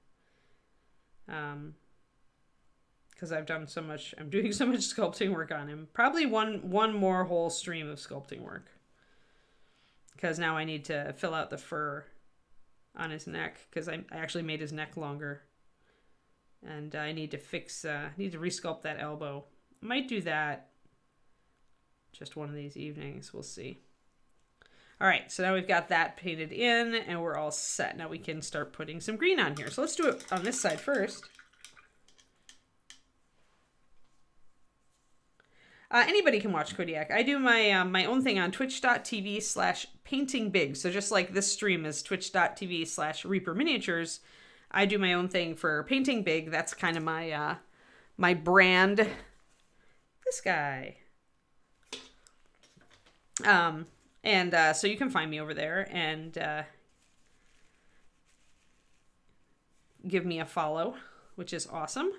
Because I'm doing so much sculpting work on him. Probably one more whole stream of sculpting work. Because now I need to fill out the fur on his neck, because I actually made his neck longer, and I need to resculpt that elbow. Might do that just one of these evenings. We'll see. All right, so now we've got that painted in, and we're all set. Now we can start putting some green on here. So let's do it on this side first. Anybody can watch Kodiak. I do my own thing on twitch.tv/paintingbig. So just like this stream is twitch.tv/reaperminiatures, I do my own thing for Painting Big. That's kind of my my brand. This guy. So you can find me over there and give me a follow, which is awesome.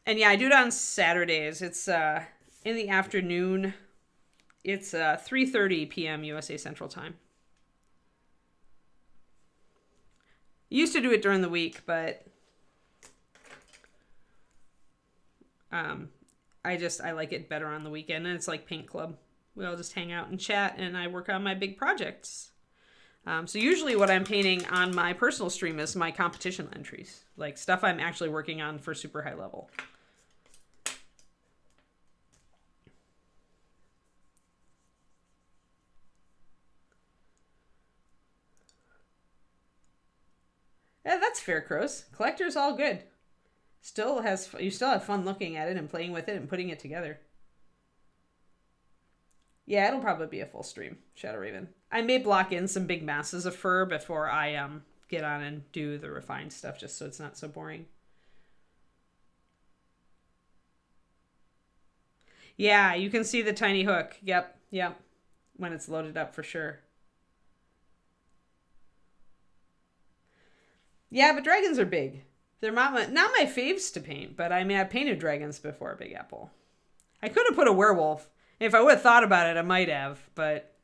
And yeah, I do it on Saturdays. It's in the afternoon. It's 3:30 p.m. USA Central Time. Used to do it during the week, but I like it better on the weekend. And it's like Paint Club. We all just hang out and chat, and I work on my big projects. So usually what I'm painting on my personal stream is my competition entries, like stuff I'm actually working on for super high level. Yeah, that's fair, Crows. Collector's all good. You still have fun looking at it and playing with it and putting it together. Yeah, it'll probably be a full stream, Shadow Raven. I may block in some big masses of fur before I get on and do the refined stuff, just so it's not so boring. Yeah, you can see the tiny hook. Yep. When it's loaded up for sure. Yeah, but dragons are big. They're not my faves to paint, but I mean, I've painted dragons before, Big Apple. I could have put a werewolf. If I would have thought about it, I might have, but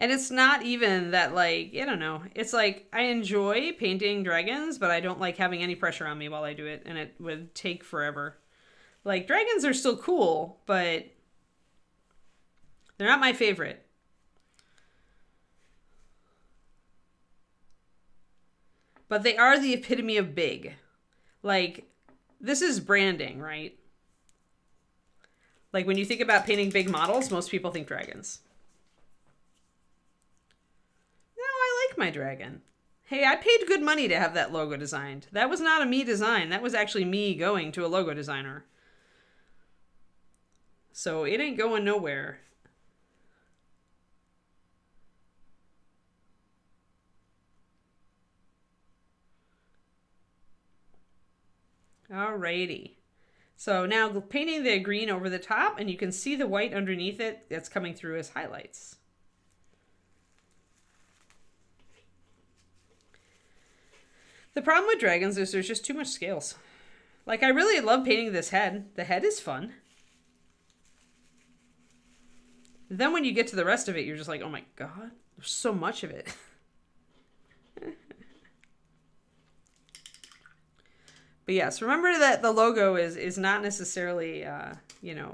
And it's not even that, like, I don't know. It's like I enjoy painting dragons, but I don't like having any pressure on me while I do it, and it would take forever. Like, dragons are still cool, but they're not my favorite. But they are the epitome of big. Like, this is branding, right? Like, when you think about painting big models, most people think dragons. No, I like my dragon. Hey, I paid good money to have that logo designed. That was not a me design. That was actually me going to a logo designer. So it ain't going nowhere. Alrighty. So now painting the green over the top, and you can see the white underneath it that's coming through as highlights. The problem with dragons is there's just too much scales. Like, I really love painting this head. The head is fun. Then when you get to the rest of it, you're just like, oh my god, there's so much of it. But yes, remember that the logo is not necessarily,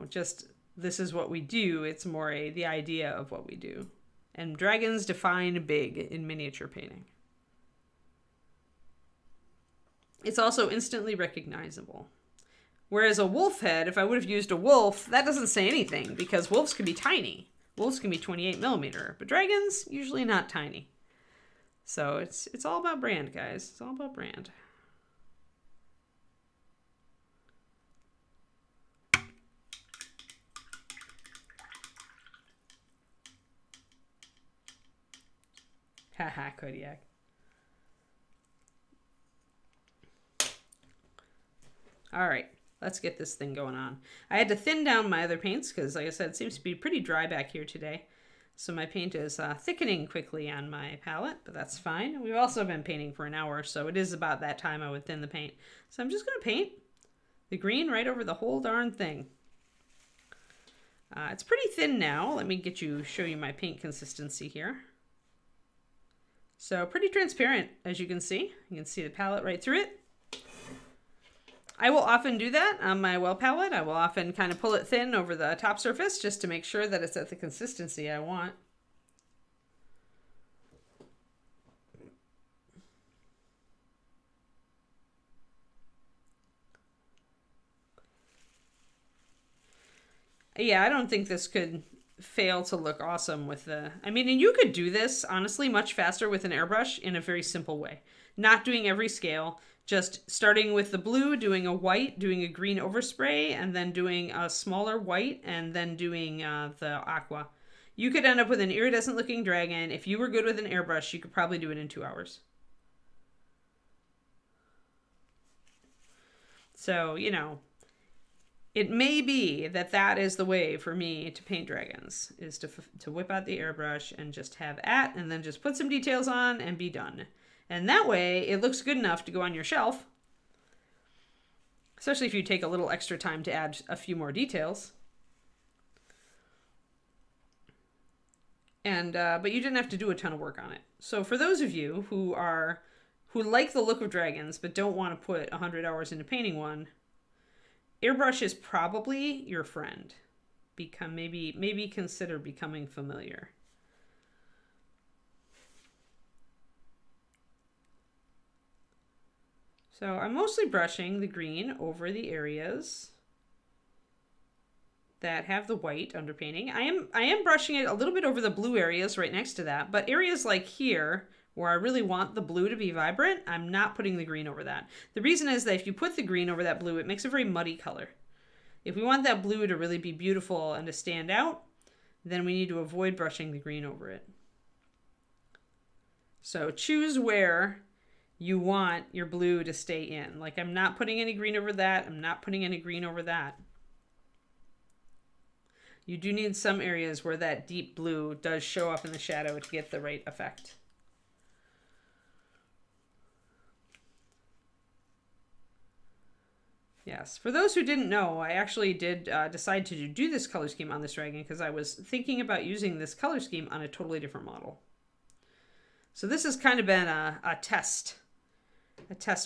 just this is what we do. It's more the idea of what we do. And dragons define big in miniature painting. It's also instantly recognizable. Whereas a wolf head, if I would have used a wolf, that doesn't say anything because wolves can be tiny. Wolves can be 28 millimeter, but dragons, usually not tiny. So it's all about brand, guys. It's all about brand. Haha, Kodiak. All right, let's get this thing going on. I had to thin down my other paints because, like I said, it seems to be pretty dry back here today. So my paint is thickening quickly on my palette, but that's fine. We've also been painting for an hour, so it is about that time I would thin the paint. So I'm just going to paint the green right over the whole darn thing. It's pretty thin now. Let me show you my paint consistency here. So pretty transparent, as you can see. You can see the palette right through it. I will often do that on my well palette. I will often kind of pull it thin over the top surface just to make sure that it's at the consistency I want. Yeah, I don't think this could fail to look awesome with the... I mean, and you could do this, honestly, much faster with an airbrush in a very simple way. Not doing every scale, just starting with the blue, doing a white, doing a green overspray, and then doing a smaller white, and then doing the aqua. You could end up with an iridescent looking dragon. If you were good with an airbrush, you could probably do it in 2 hours. So, it may be that that is the way for me to paint dragons, is to whip out the airbrush and just have at, and then just put some details on and be done. And that way it looks good enough to go on your shelf, especially if you take a little extra time to add a few more details. And but you didn't have to do a ton of work on it. So for those of you who like the look of dragons but don't want to put 100 hours into painting one, airbrush is probably your friend. Maybe consider becoming familiar. So I'm mostly brushing the green over the areas that have the white underpainting. I am brushing it a little bit over the blue areas right next to that, but areas like here where I really want the blue to be vibrant, I'm not putting the green over that. The reason is that if you put the green over that blue, it makes a very muddy color. If we want that blue to really be beautiful and to stand out, then we need to avoid brushing the green over it. So choose where you want your blue to stay in. Like, I'm not putting any green over that. I'm not putting any green over that. You do need some areas where that deep blue does show up in the shadow to get the right effect. Yes, for those who didn't know, I actually did decide to do this color scheme on this dragon because I was thinking about using this color scheme on a totally different model. So this has kind of been a test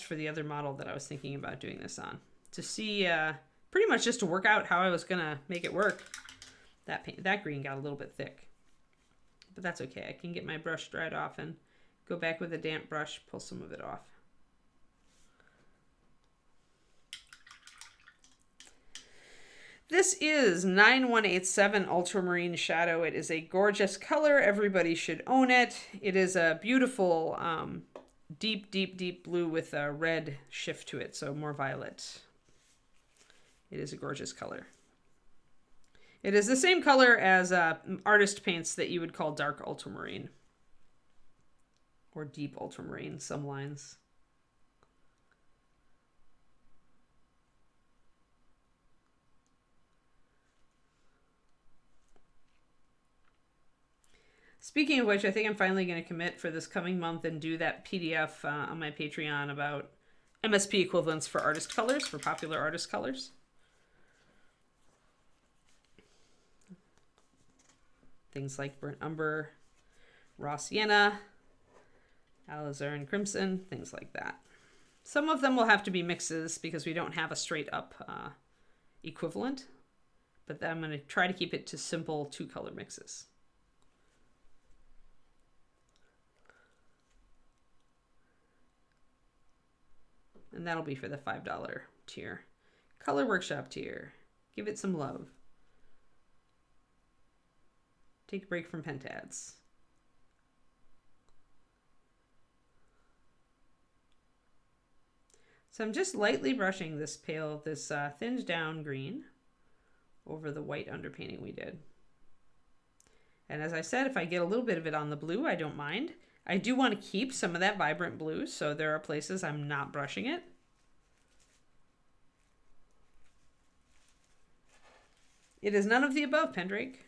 for the other model that I was thinking about doing this on, to see, pretty much just to work out how I was going to make it work. That green got a little bit thick, but that's okay. I can get my brush dried off and go back with a damp brush, pull some of it off. This is 9187 Ultramarine Shadow. It is a gorgeous color. Everybody should own it. It is a beautiful deep, deep, deep blue with a red shift to it, so more violet. It is a gorgeous color. It is the same color as artist paints that you would call dark ultramarine. Or deep ultramarine, some lines. Speaking of which, I think I'm finally going to commit for this coming month and do that PDF on my Patreon about MSP equivalents for artist colors, for popular artist colors. Things like Burnt Umber, Raw Sienna, Alizarin Crimson, things like that. Some of them will have to be mixes because we don't have a straight up equivalent, but I'm going to try to keep it to simple 2-color mixes. And that'll be for the $5 tier. Color Workshop tier. Give it some love. Take a break from pentads. So I'm just lightly brushing this thinned down green over the white underpainting we did. And as I said, if I get a little bit of it on the blue, I don't mind. I do want to keep some of that vibrant blue, so there are places I'm not brushing it. It is none of the above, Pendrake.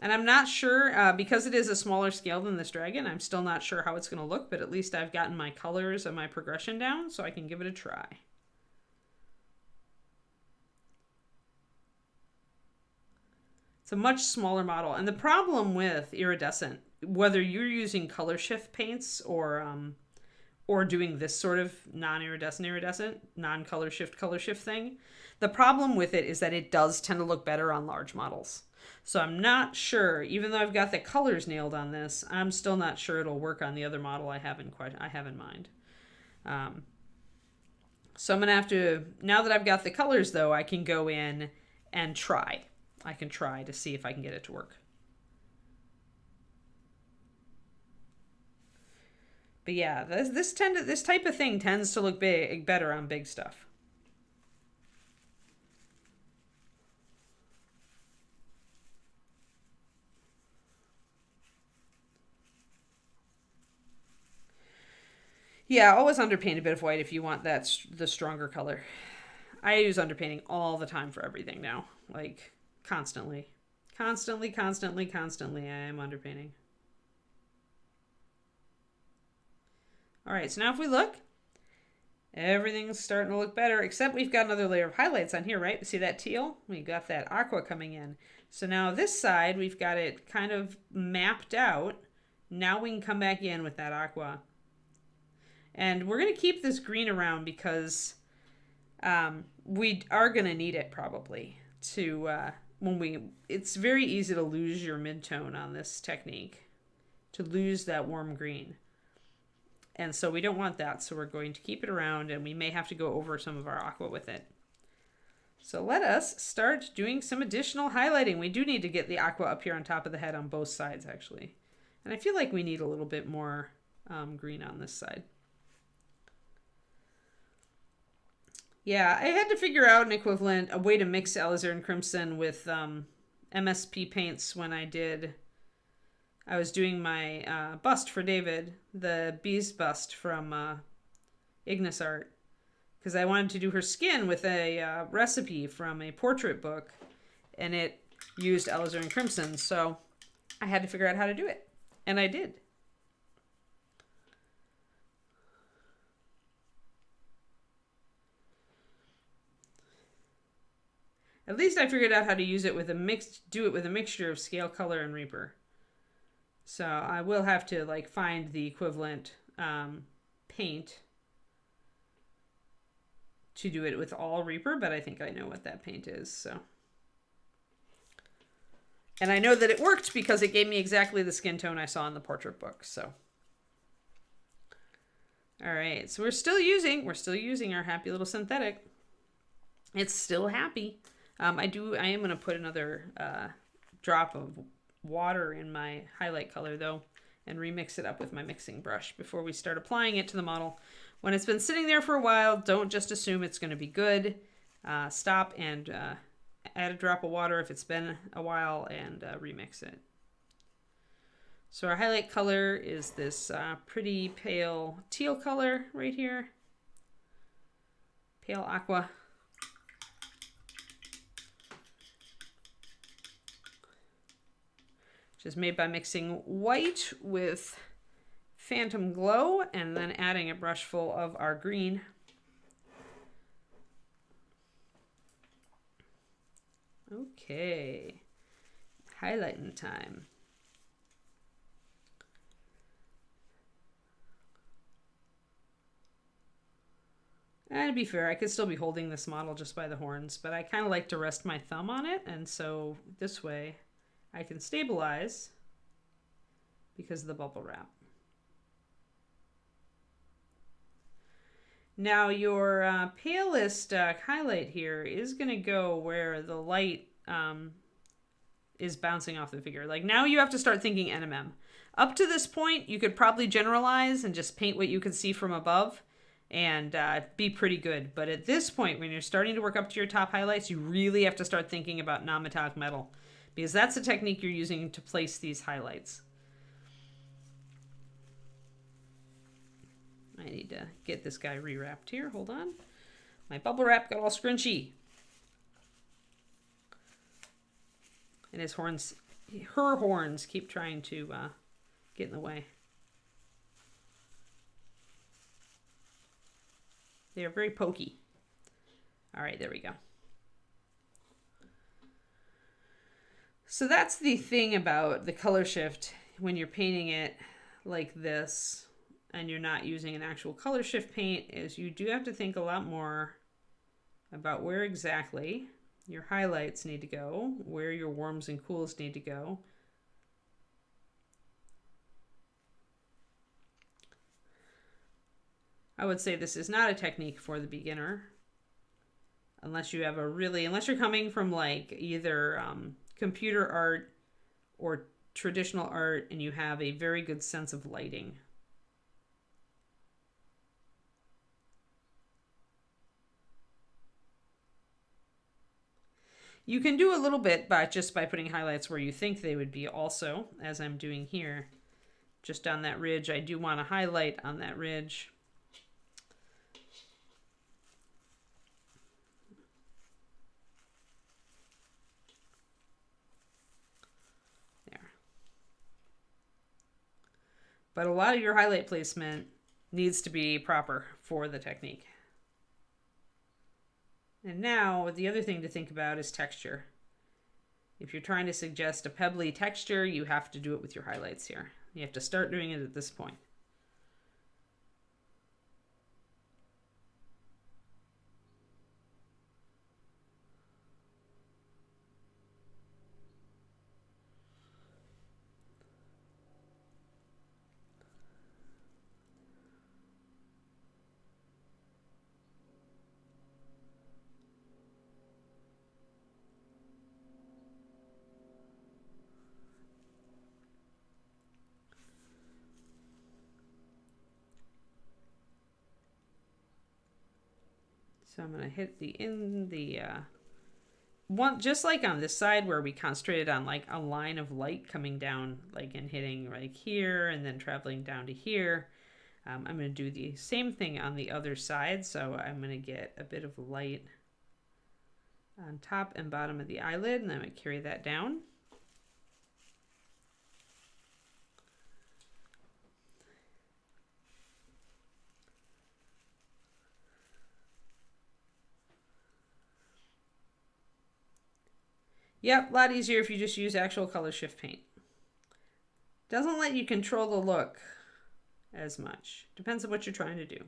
And I'm not sure, because it is a smaller scale than this dragon, I'm still not sure how it's going to look, but at least I've gotten my colors and my progression down, so I can give it a try. It's a much smaller model. And the problem with iridescent, whether you're using color shift paints or doing this sort of non-iridescent, non-color shift thing, the problem with it is that it does tend to look better on large models. So I'm not sure, even though I've got the colors nailed on this, I'm still not sure it'll work on the other model I have in mind. So I'm going to have to, now that I've got the colors though, I can go in and try. I can try to see if I can get it to work. But yeah, this type of thing tends to look better on big stuff. Yeah, always underpaint a bit of white if you want the stronger color. I use underpainting all the time for everything now. Like, constantly. Constantly I am underpainting. Alright, so now if we look, everything's starting to look better, except we've got another layer of highlights on here, right? See that teal? We got that aqua coming in. So now this side, we've got it kind of mapped out. Now we can come back in with that aqua. And we're going to keep this green around because we are going to need it probably to, it's very easy to lose your midtone on this technique, to lose that warm green. And so we don't want that, so we're going to keep it around, and we may have to go over some of our aqua with it. So let us start doing some additional highlighting. We do need to get the aqua up here on top of the head on both sides, actually. And I feel like we need a little bit more green on this side. Yeah, I had to figure out an equivalent, a way to mix Alizarin Crimson with MSP paints when I was doing my bust for David, the Bees bust from Ignis Art, because I wanted to do her skin with a recipe from a portrait book, and it used Alizarin Crimson, so I had to figure out how to do it, and I did. At least I figured out how to use it with do it with a mixture of scale color and Reaper. So I will have to like find the equivalent paint to do it with all Reaper, but I think I know what that paint is, so. And I know that it worked because it gave me exactly the skin tone I saw in the portrait book, so. All right, so we're still using our happy little synthetic. It's still happy. I am going to put another drop of water in my highlight color though, and remix it up with my mixing brush before we start applying it to the model. When it's been sitting there for a while, don't just assume it's going to be good. Stop and add a drop of water if it's been a while and remix it. So our highlight color is this pretty pale teal color right here. Pale aqua. Which is made by mixing white with Phantom Glow and then adding a brush full of our green. Okay, highlighting time. And to be fair, I could still be holding this model just by the horns, but I kind of like to rest my thumb on it, and so this way I can stabilize because of the bubble wrap. Now your palest highlight here is going to go where the light is bouncing off the figure. Like now you have to start thinking NMM. Up to this point, you could probably generalize and just paint what you can see from above and be pretty good. But at this point, when you're starting to work up to your top highlights, you really have to start thinking about non-metallic metal because that's the technique you're using to place these highlights. I need to get this guy rewrapped here. Hold on. My bubble wrap got all scrunchy. And his horns, her horns keep trying to get in the way. They are very pokey. All right, there we go. So that's the thing about the color shift when you're painting it like this and you're not using an actual color shift paint is you do have to think a lot more about where exactly your highlights need to go, where your warms and cools need to go. I would say this is not a technique for the beginner unless you have unless you're coming from like either computer art or traditional art and you have a very good sense of lighting. You can do a little bit just by putting highlights where you think they would be also, as I'm doing here. Just on that ridge, I do want to highlight on that ridge. There. But a lot of your highlight placement needs to be proper for the technique. And now the other thing to think about is texture. If you're trying to suggest a pebbly texture, you have to do it with your highlights here. You have to start doing it at this point. So I'm going to hit one, just like on this side where we concentrated on like a line of light coming down, like and hitting right here and then traveling down to here. I'm going to do the same thing on the other side. So I'm going to get a bit of light on top and bottom of the eyelid, and then I'm going to carry that down. Yep, a lot easier if you just use actual color shift paint. Doesn't let you control the look as much. Depends on what you're trying to do.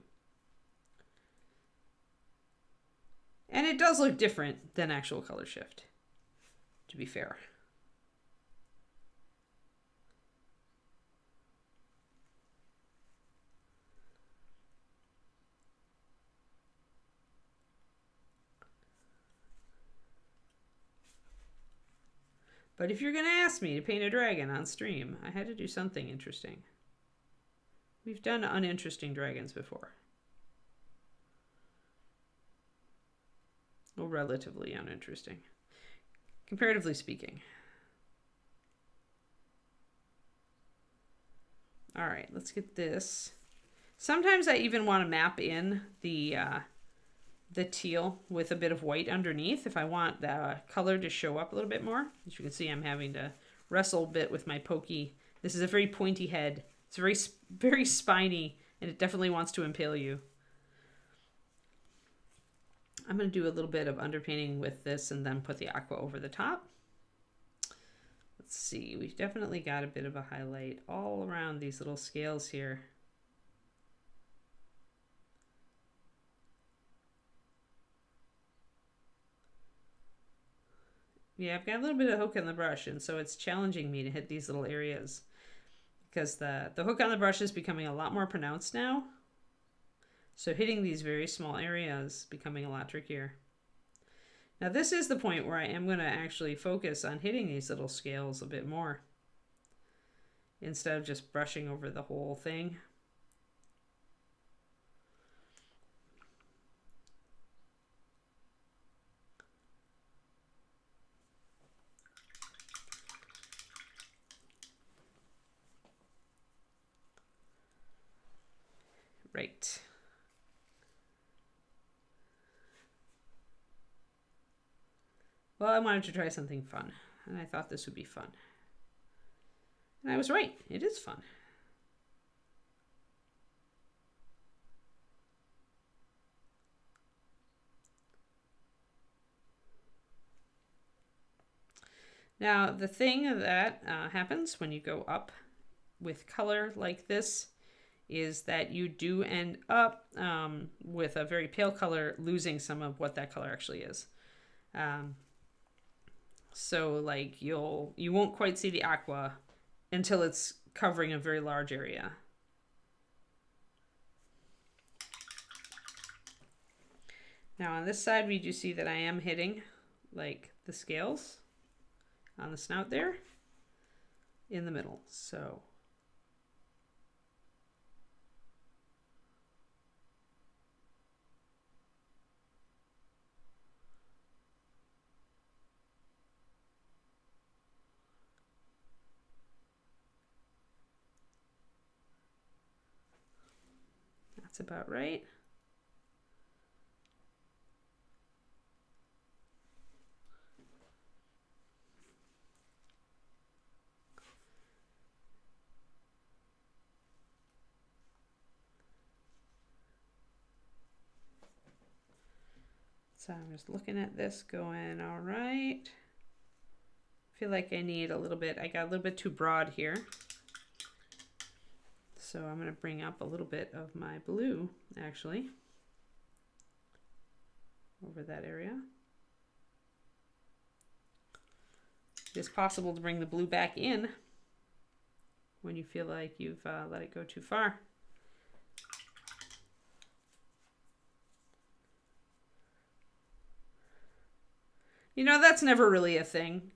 And it does look different than actual color shift, to be fair. But if you're going to ask me to paint a dragon on stream, I had to do something interesting. We've done uninteresting dragons before. Well, relatively uninteresting, comparatively speaking. All right, let's get this. Sometimes I even want to map in the teal with a bit of white underneath if I want the color to show up a little bit more. As you can see, I'm having to wrestle a bit with my pokey. This is a very pointy head. It's very spiny, and it definitely wants to impale you. I'm going to do a little bit of underpainting with this and then put the aqua over the top. Let's see, we've definitely got a bit of a highlight all around these little scales here. Yeah, I've got a little bit of hook on the brush, and so it's challenging me to hit these little areas because the hook on the brush is becoming a lot more pronounced now. So hitting these very small areas is becoming a lot trickier. Now this is the point where I am going to actually focus on hitting these little scales a bit more instead of just brushing over the whole thing. Right. Well, I wanted to try something fun, and I thought this would be fun. And I was right. It is fun. Now, the thing that happens when you go up with color like this is that you do end up with a very pale color losing some of what that color actually is. So like you won't quite see the aqua until it's covering a very large area. Now on this side, we do see that I am hitting like the scales on the snout there in the middle. So that's about right. So I'm just looking at this going, all right. I feel like I need a little bit, I got a little bit too broad here. So I'm going to bring up a little bit of my blue, actually, over that area. It's possible to bring the blue back in when you feel like you've let it go too far. You know, that's never really a thing.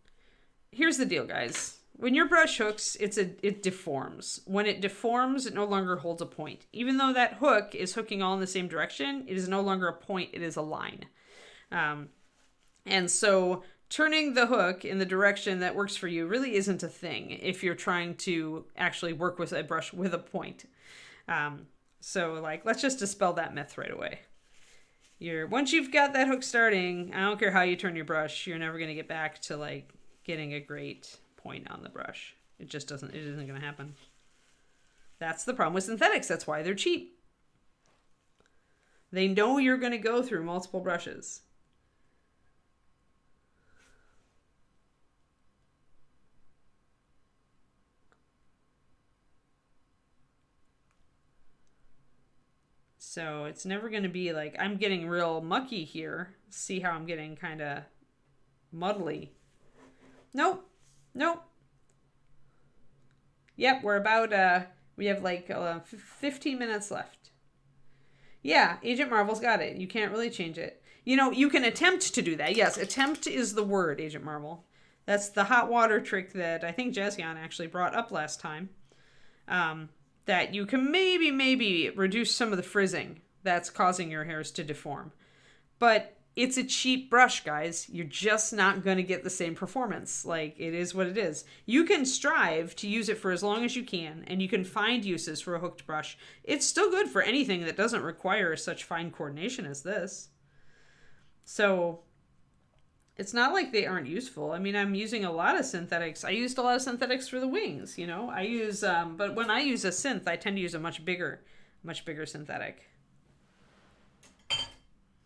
Here's the deal, guys. When your brush hooks, it deforms. When it deforms, it no longer holds a point. Even though that hook is hooking all in the same direction, it is no longer a point, it is a line. And so turning the hook in the direction that works for you really isn't a thing if you're trying to actually work with a brush with a point. So like, let's just dispel that myth right away. Once you've got that hook starting, I don't care how you turn your brush, you're never going to get back to like getting a great point on the brush. It isn't going to happen. That's the problem with synthetics. That's why they're cheap. They know you're going to go through multiple brushes. So it's never going to be like, I'm getting real mucky here. See how I'm getting kind of muddly. Nope. Nope. Yep, we're about, we have like 15 minutes left. Yeah, Agent Marvel's got it. You can't really change it. You know, you can attempt to do that. Yes, attempt is the word, Agent Marvel. That's the hot water trick that I think Jazzion actually brought up last time. That you can maybe reduce some of the frizzing that's causing your hairs to deform. But it's a cheap brush, guys. You're just not going to get the same performance. Like, it is what it is. You can strive to use it for as long as you can, and you can find uses for a hooked brush. It's still good for anything that doesn't require such fine coordination as this. So, it's not like they aren't useful. I mean, I'm using a lot of synthetics. I used a lot of synthetics for the wings, you know. I use, but when I use a synth, I tend to use a much bigger synthetic.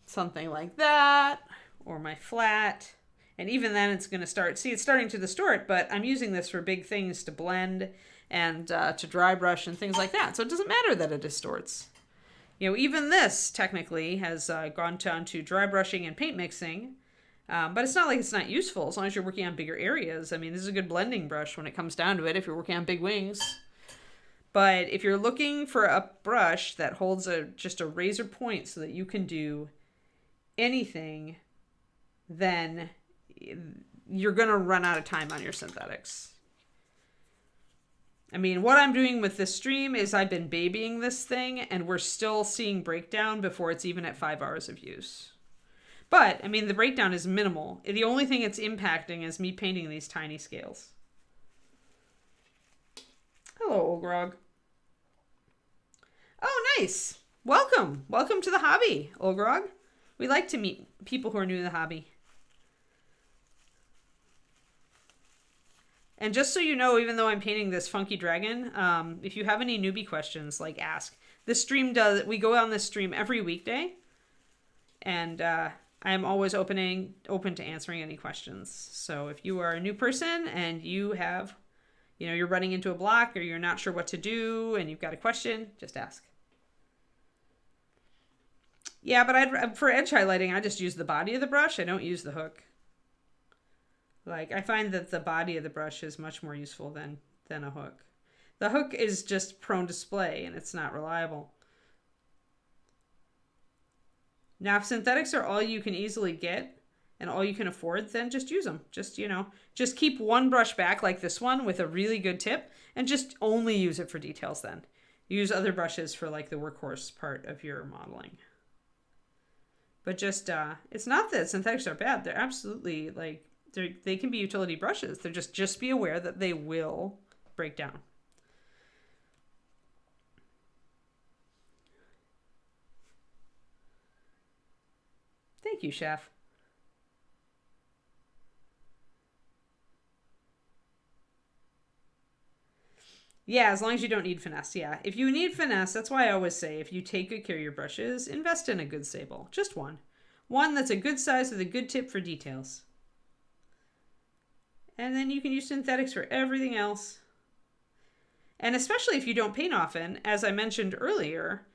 Something like that, or my flat. And even then it's going to start, see, it's starting to distort, but I'm using this for big things to blend and to dry brush and things like that. So it doesn't matter that it distorts. You know, even this technically has gone down to dry brushing and paint mixing, but it's not like it's not useful as long as you're working on bigger areas. I mean, this is a good blending brush when it comes down to it if you're working on big wings. But if you're looking for a brush that holds just a razor point so that you can do anything, then you're going to run out of time on your synthetics. I mean, what I'm doing with this stream is I've been babying this thing, and we're still seeing breakdown before it's even at 5 hours of use. But, I mean, the breakdown is minimal. The only thing it's impacting is me painting these tiny scales. Hello, Olgrog. Oh, nice. Welcome. Welcome to the hobby, Olgrog. We like to meet people who are new to the hobby. And just so you know, even though I'm painting this funky dragon, if you have any newbie questions, like, ask. This stream we go on this stream every weekday. And I'm always open to answering any questions. So if you are a new person and you have, you know, you're running into a block or you're not sure what to do and you've got a question, just ask. Yeah, but for edge highlighting, I just use the body of the brush. I don't use the hook. Like, I find that the body of the brush is much more useful than a hook. The hook is just prone to splay, and it's not reliable. Now, if synthetics are all you can easily get and all you can afford, then just use them. Just, you know, just keep one brush back like this one with a really good tip and just only use it for details then. Use other brushes for, like, the workhorse part of your modeling. But just, it's not that synthetics are bad. They're absolutely, like, they can be utility brushes. They're just be aware that they will break down. Thank you, Chef. Yeah, as long as you don't need finesse. Yeah, if you need finesse, that's why I always say if you take good care of your brushes, invest in a good sable. Just one. One that's a good size with a good tip for details. And then you can use synthetics for everything else. And especially if you don't paint often, as I mentioned earlier,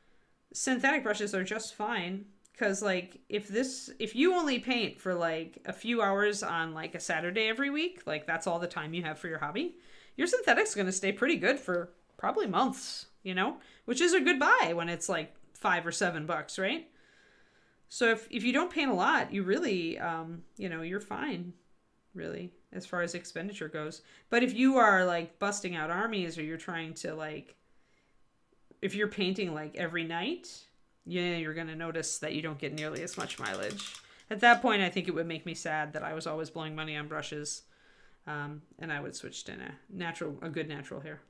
synthetic brushes are just fine. Because, like, if you only paint for, like, a few hours on, like, a Saturday every week, like, that's all the time you have for your hobby, your synthetic's going to stay pretty good for probably months, you know? Which is a good buy when it's, like, $5 or $7, right? So if you don't paint a lot, you really, you know, you're fine, really, as far as expenditure goes. But if you are, like, busting out armies or you're trying to, like, if you're painting, like, every night, yeah, you're going to notice that you don't get nearly as much mileage. At that point, I think it would make me sad that I was always blowing money on brushes, and I would switch to a good natural hair.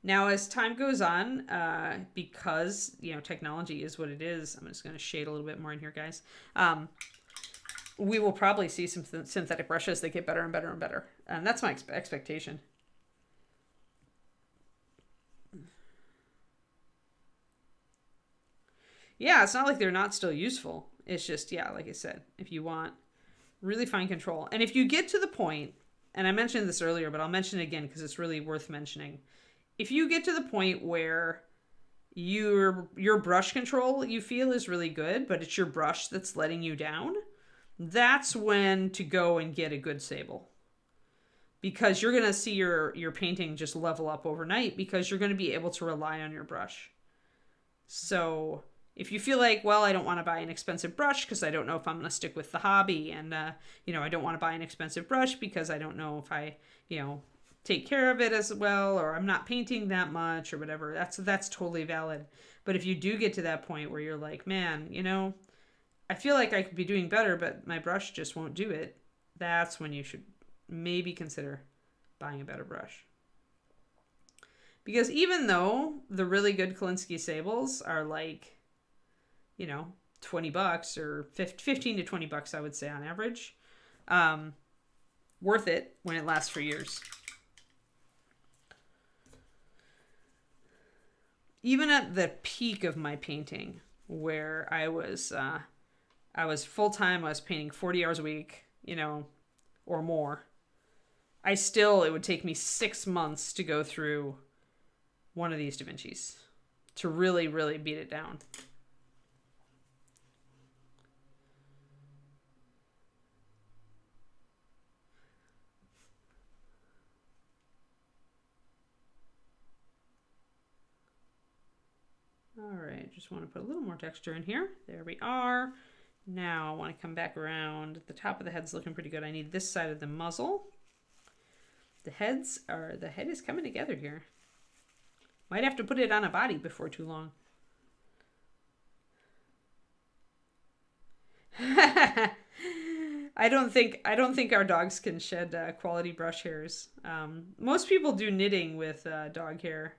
Now, as time goes on, because, you know, technology is what it is, I'm just going to shade a little bit more in here, guys. We will probably see some synthetic brushes that get better and better and better. And that's my expectation. Yeah, it's not like they're not still useful. It's just, yeah, like I said, if you want really fine control. And if you get to the point, and I mentioned this earlier, but I'll mention it again because it's really worth mentioning. If you get to the point where your brush control you feel is really good, but it's your brush that's letting you down, that's when to go and get a good sable. Because you're going to see your painting just level up overnight because you're going to be able to rely on your brush. So if you feel like, well, I don't want to buy an expensive brush because I don't know if I'm going to stick with the hobby, and I don't want to buy an expensive brush because I don't know if I, take care of it as well, or I'm not painting that much or whatever. That's totally valid. But if you do get to that point where you're like, man, I feel like I could be doing better, but my brush just won't do it, that's when you should maybe consider buying a better brush. Because even though the really good Kolinsky sables are like, $20 or 15 to $20, I would say on average, worth it when it lasts for years. Even at the peak of my painting, where I was full-time, I was painting 40 hours a week, or more, it would take me 6 months to go through one of these Da Vinci's to really, really beat it down. All right, just want to put a little more texture in here. There we are. Now I want to come back around. The top of the head's looking pretty good. I need this side of the muzzle. The head is coming together here. Might have to put it on a body before too long. I don't think our dogs can shed quality brush hairs. Most people do knitting with dog hair.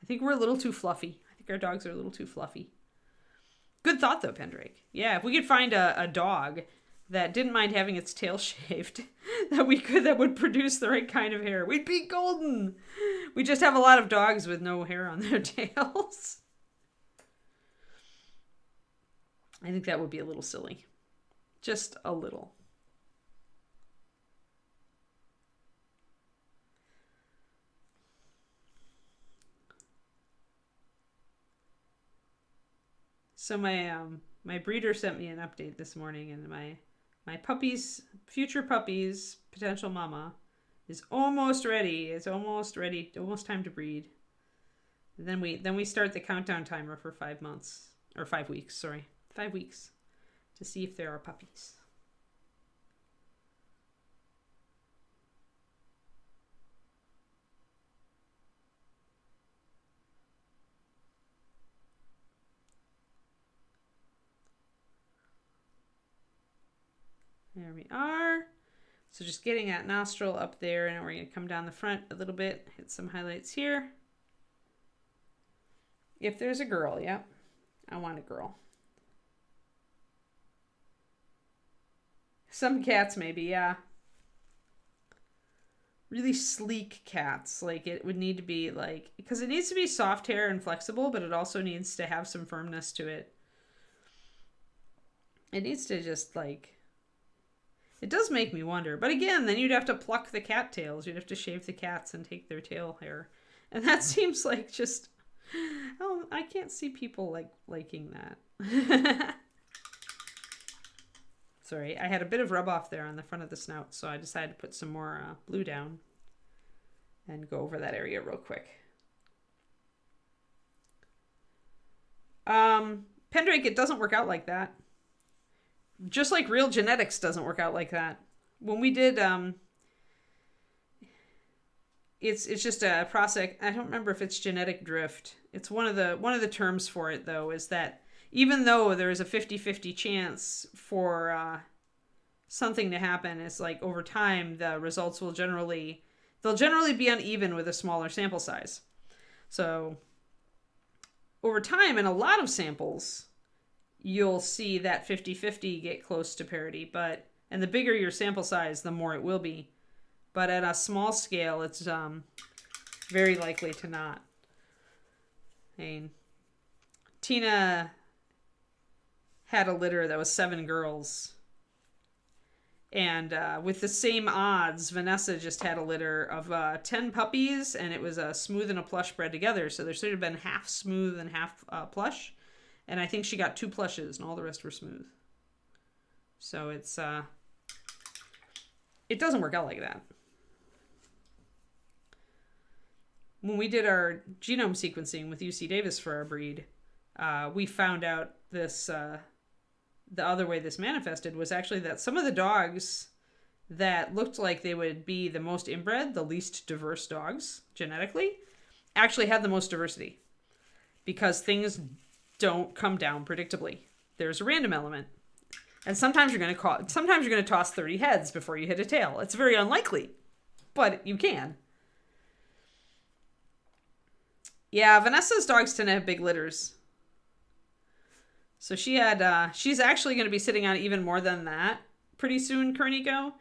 I think we're a little too fluffy. I think our dogs are a little too fluffy. Good thought though, Pendrake. Yeah, if we could find a dog that didn't mind having its tail shaved, that would produce the right kind of hair, we'd be golden. We just have a lot of dogs with no hair on their tails. I think that would be a little silly. Just a little. So my breeder sent me an update this morning, and my future puppy's potential mama is almost ready. It's almost ready. Almost time to breed. And then we start the countdown timer for 5 months or 5 weeks. Sorry, 5 weeks to see if there are puppies. There we are. So just getting that nostril up there, and we're going to come down the front a little bit, hit some highlights here. If there's a girl, yep. I want a girl. Some cats maybe, yeah. Really sleek cats. Like it would need to be because it needs to be soft hair and flexible, but it also needs to have some firmness to it. It needs to just it does make me wonder. But again, then you'd have to pluck the cat tails. You'd have to shave the cats and take their tail hair. And that seems like just... Oh, I can't see people liking that. Sorry, I had a bit of rub off there on the front of the snout, so I decided to put some more blue down and go over that area real quick. Pendrake, it doesn't work out like that. Just like real genetics doesn't work out like that. When we did, it's just a process. I don't remember if it's genetic drift. It's one of the terms for it though, is that even though there is a 50-50 chance for something to happen, it's like over time the results will generally be uneven with a smaller sample size. So over time, in a lot of samples, you'll see that 50-50 get close to parity, and the bigger your sample size, the more it will be. But at a small scale, it's very likely to not. I mean, Tina had a litter that was 7 girls, And with the same odds, Vanessa just had a litter of 10 puppies, and it was a smooth and a plush bred together. So there should have been half smooth and half plush. And I think she got 2 plushes, and all the rest were smooth. So it's it doesn't work out like that. When we did our genome sequencing with UC Davis for our breed, we found out this the other way this manifested was actually that some of the dogs that looked like they would be the most inbred, the least diverse dogs genetically, actually had the most diversity, because things don't come down predictably. There's a random element. And sometimes you're going to toss 30 heads before you hit a tail. It's very unlikely, but you can. Yeah, Vanessa's dogs tend to have big litters. So she's actually going to be sitting on even more than that pretty soon, Kerniko.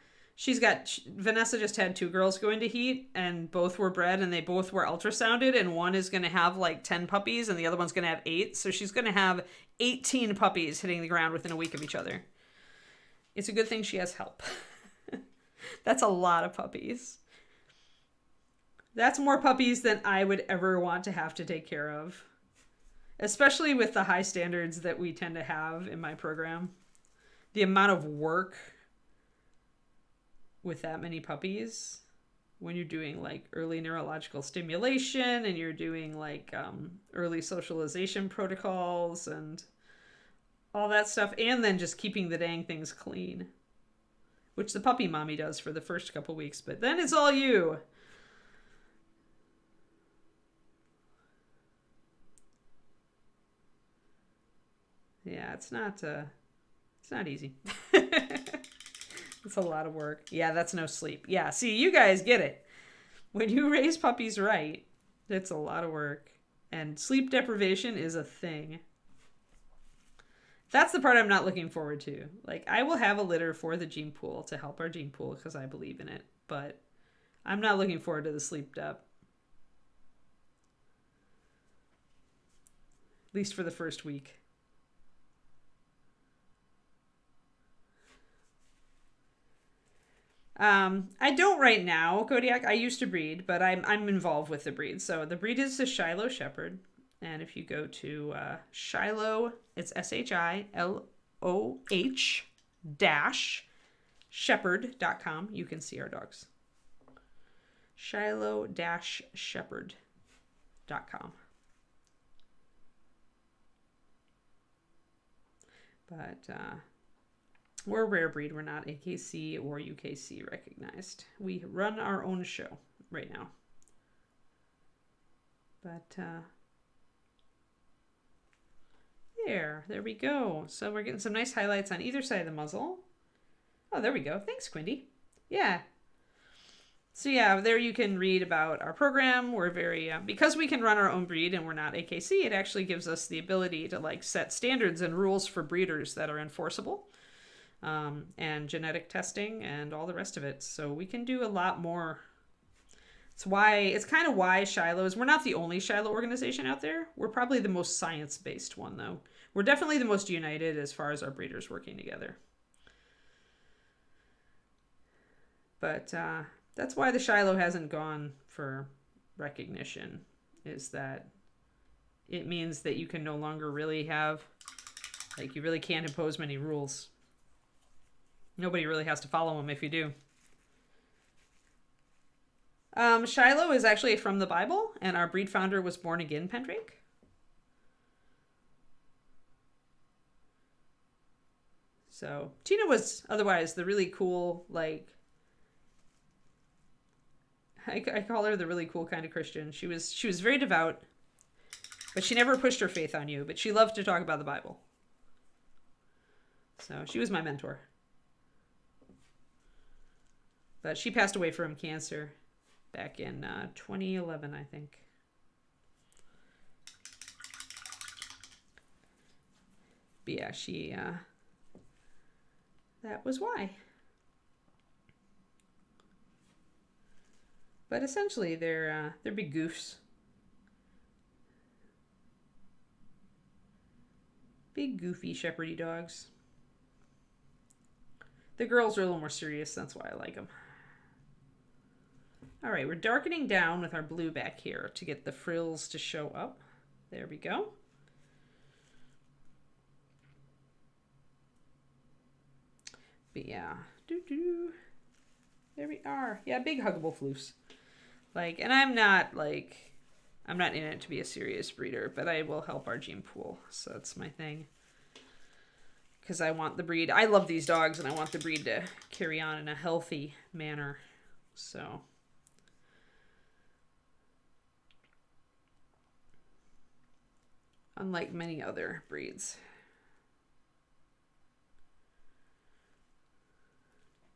Vanessa just had 2 girls go into heat, and both were bred, and they both were ultrasounded, and one is going to have like 10 puppies, and the other one's going to have 8. So she's going to have 18 puppies hitting the ground within a week of each other. It's a good thing she has help. That's a lot of puppies. That's more puppies than I would ever want to have to take care of. Especially with the high standards that we tend to have in my program. The amount of work with that many puppies, when you're doing like early neurological stimulation and you're doing like early socialization protocols and all that stuff, and then just keeping the dang things clean, which the puppy mommy does for the first couple weeks, but then it's all you. Yeah, it's not easy. It's a lot of work. Yeah, that's no sleep. Yeah, see, you guys get it. When you raise puppies right, it's a lot of work. And sleep deprivation is a thing. That's the part I'm not looking forward to. Like, I will have a litter for the gene pool to help our gene pool because I believe in it. But I'm not looking forward to the sleep dep. At least for the first week. I don't right now, Kodiak. I used to breed, but I'm involved with the breed. So the breed is a Shiloh Shepherd. And if you go to Shiloh, it's SHILOH -shepherd.com, you can see our dogs. Shiloh-shepherd.com. But we're a rare breed. We're not AKC or UKC recognized. We run our own show right now. But there we go. So we're getting some nice highlights on either side of the muzzle. Oh, there we go. Thanks, Quindy. Yeah. So yeah, there you can read about our program. We're very, because we can run our own breed and we're not AKC, it actually gives us the ability to like set standards and rules for breeders that are enforceable. And genetic testing and all the rest of it. So we can do a lot more. It's kind of why Shiloh's, we're not the only Shiloh organization out there. We're probably the most science-based one, though. We're definitely the most united as far as our breeders working together. But that's why the Shiloh hasn't gone for recognition, is that it means that you can no longer really have, like, you really can't impose many rules. Nobody really has to follow them if you do. Shiloh is actually from the Bible, and our breed founder was born again Pendrake. So Tina was otherwise the really cool, like, I call her the really cool kind of Christian. She was very devout, but she never pushed her faith on you, but she loved to talk about the Bible. So she was my mentor. But she passed away from cancer back in 2011, I think. But yeah, that was why. But essentially, they're big goofs. Big goofy shepherdy dogs. The girls are a little more serious. That's why I like them. All right, we're darkening down with our blue back here to get the frills to show up. There we go. But yeah, there we are. Yeah, big huggable floofs. Like, and I'm not in it to be a serious breeder, but I will help our gene pool. So that's my thing. Because I want the breed. I love these dogs, and I want the breed to carry on in a healthy manner. So. Unlike many other breeds.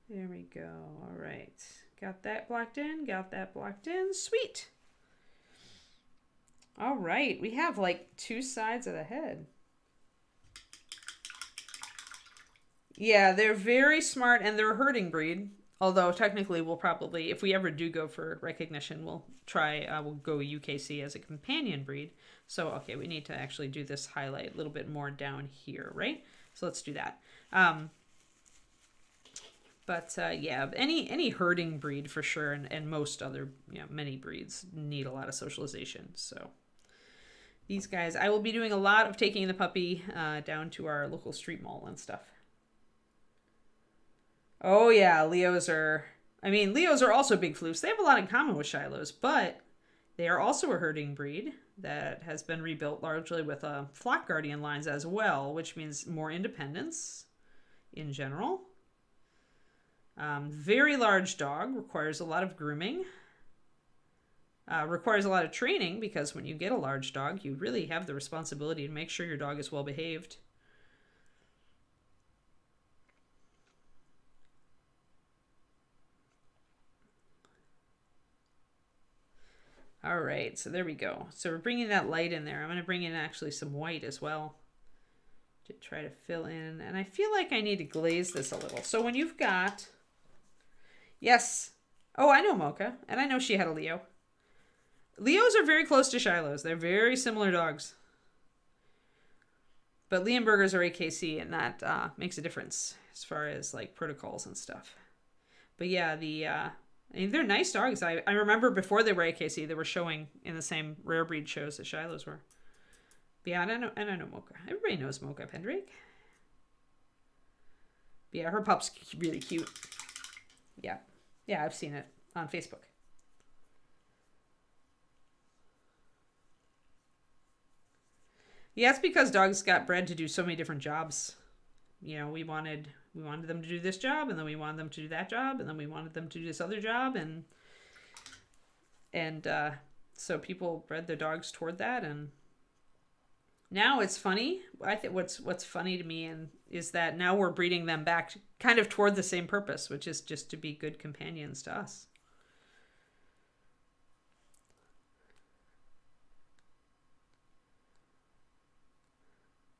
There we go. All right. Got that blocked in. Got that blocked in. Sweet. All right. We have like 2 sides of the head. Yeah, they're very smart, and they're a herding breed. Although technically we'll probably, if we ever do go for recognition, we'll go UKC as a companion breed. So, okay, we need to actually do this highlight a little bit more down here, right? So let's do that. Yeah, any herding breed for sure, and most other, many breeds need a lot of socialization. So these guys, I will be doing a lot of taking the puppy down to our local street mall and stuff. Oh yeah, Leos are also big floofs. They have a lot in common with Shilohs, but they are also a herding breed that has been rebuilt largely with flock guardian lines as well, which means more independence in general. Very large dog, requires a lot of grooming. Requires a lot of training, because when you get a large dog, you really have the responsibility to make sure your dog is well behaved. All right, so there we go. So we're bringing that light in there. I'm going to bring in actually some white as well to try to fill in. And I feel like I need to glaze this a little. So when you've got... Yes. Oh, I know Mocha, and I know she had a Leo. Leos are very close to Shilohs. They're very similar dogs. But Leonbergers are AKC, and that makes a difference as far as like protocols and stuff. But yeah, they're nice dogs. I remember before they were AKC, they were showing in the same rare breed shows that Shilohs were. But yeah, and I know Mocha. Everybody knows Mocha Pendrake. But yeah, her pup's really cute. Yeah. Yeah, I've seen it on Facebook. Yeah, it's because dogs got bred to do so many different jobs. We wanted them to do this job, and then we wanted them to do that job, and then we wanted them to do this other job, and so people bred their dogs toward that. And now it's funny. I think what's funny to me is that now we're breeding them back kind of toward the same purpose, which is just to be good companions to us.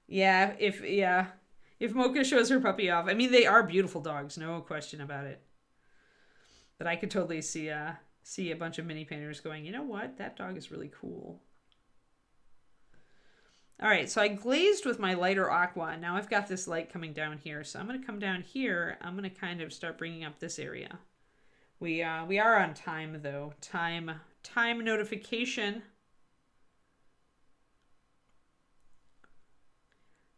Yeah, if Mocha shows her puppy off, I mean, they are beautiful dogs, no question about it. But I could totally see a bunch of mini painters going, you know what, that dog is really cool. All right, so I glazed with my lighter aqua, and now I've got this light coming down here. So I'm going to come down here. I'm going to kind of start bringing up this area. We are on time though. Time notification.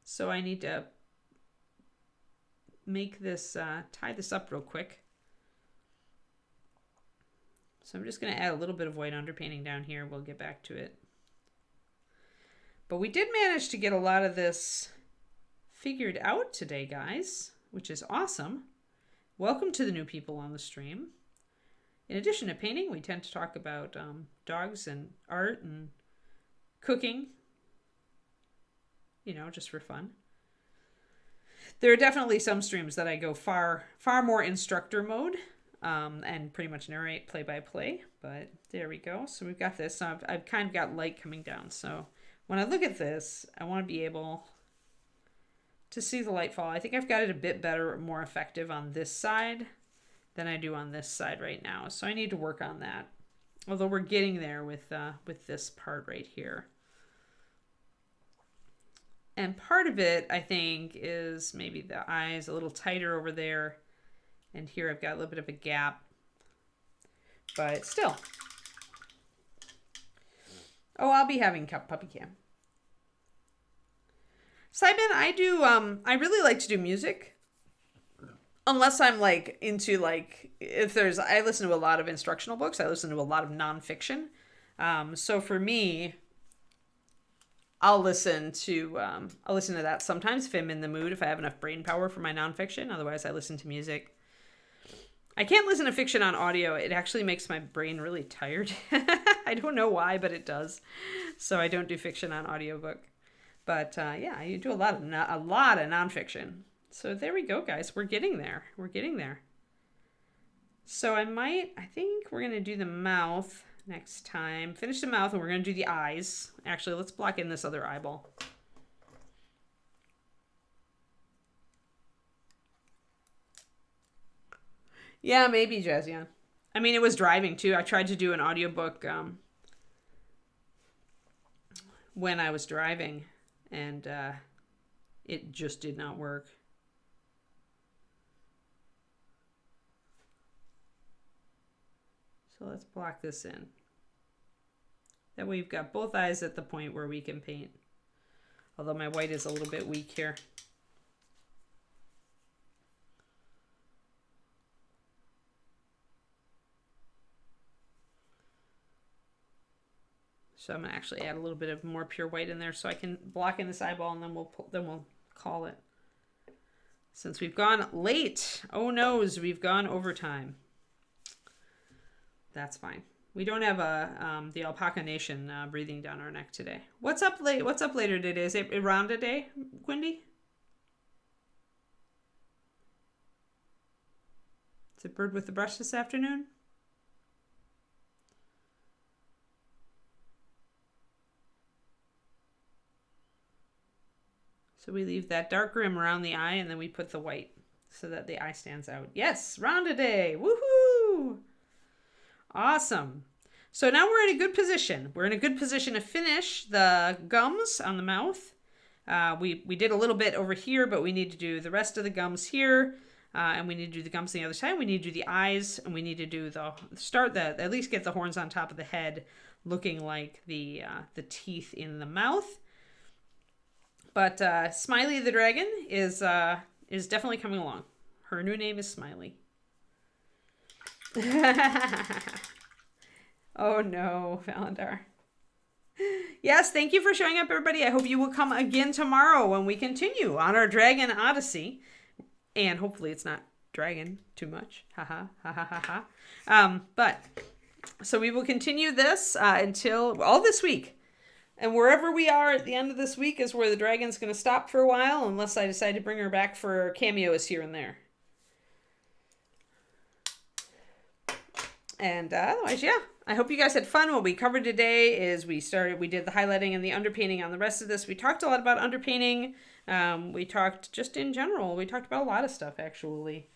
So I need to make this, tie this up real quick. So I'm just going to add a little bit of white underpainting down here. We'll get back to it. But we did manage to get a lot of this figured out today, guys, which is awesome. Welcome to the new people on the stream. In addition to painting, we tend to talk about dogs and art and cooking, just for fun. There are definitely some streams that I go far more instructor mode and pretty much narrate play by play, but there we go. So we've got this. So I've kind of got light coming down. So when I look at this, I want to be able to see the light fall. I think I've got it a bit better, more effective on this side than I do on this side right now. So I need to work on that. Although we're getting there with this part right here. And part of it, I think, is maybe the eyes a little tighter over there. And here I've got a little bit of a gap, but still. Oh, I'll be having puppy cam. Simon, I really like to do music. Unless I'm like into like, I listen to a lot of instructional books. I listen to a lot of nonfiction. So for me, I'll listen to that sometimes if I'm in the mood, if I have enough brain power for my nonfiction. Otherwise, I listen to music. I can't listen to fiction on audio. It actually makes my brain really tired. I don't know why, but it does. So I don't do fiction on audiobook. But yeah, I do a lot of nonfiction. So there we go, guys. We're getting there. We're getting there. So I think we're going to do the mouth next time. Finish the mouth and we're going to do the eyes. Actually, let's block in this other eyeball. Yeah, maybe, Jazzian. I mean, it was driving too. I tried to do an audiobook when I was driving, and it just did not work. So let's block this in. That way we've got both eyes at the point where we can paint. Although my white is a little bit weak here. So I'm gonna actually add a little bit of more pure white in there so I can block in this eyeball, and then we'll call it. Since we've gone late, oh noes, we've gone overtime. That's fine. We don't have the Alpaca Nation breathing down our neck today. What's up later today? Is it Rhonda Day, Quindy? Is it Bird with the Brush this afternoon? So we leave that dark rim around the eye, and then we put the white so that the eye stands out. Yes, Rhonda Day. Woohoo! Awesome. So now we're in a good position. We're in a good position to finish the gums on the mouth. We did a little bit over here, but we need to do the rest of the gums here. And we need to do the gums on the other side. We need to do the eyes, and we need to do at least get the horns on top of the head looking like the teeth in the mouth. But Smiley the dragon is definitely coming along. Her new name is Smiley. Oh no, Valendar. Yes, thank you for showing up, everybody. I hope you will come again tomorrow when we continue on our Dragon Odyssey. And hopefully it's not dragon too much. Ha ha ha ha ha ha. But so we will continue this until all this week. And wherever we are at the end of this week is where the dragon's going to stop for a while, unless I decide to bring her back for cameos here and there. And otherwise, yeah, I hope you guys had fun. What we covered today is we did the highlighting and the underpainting on the rest of this. We talked a lot about underpainting. We talked just in general. We talked about a lot of stuff, actually.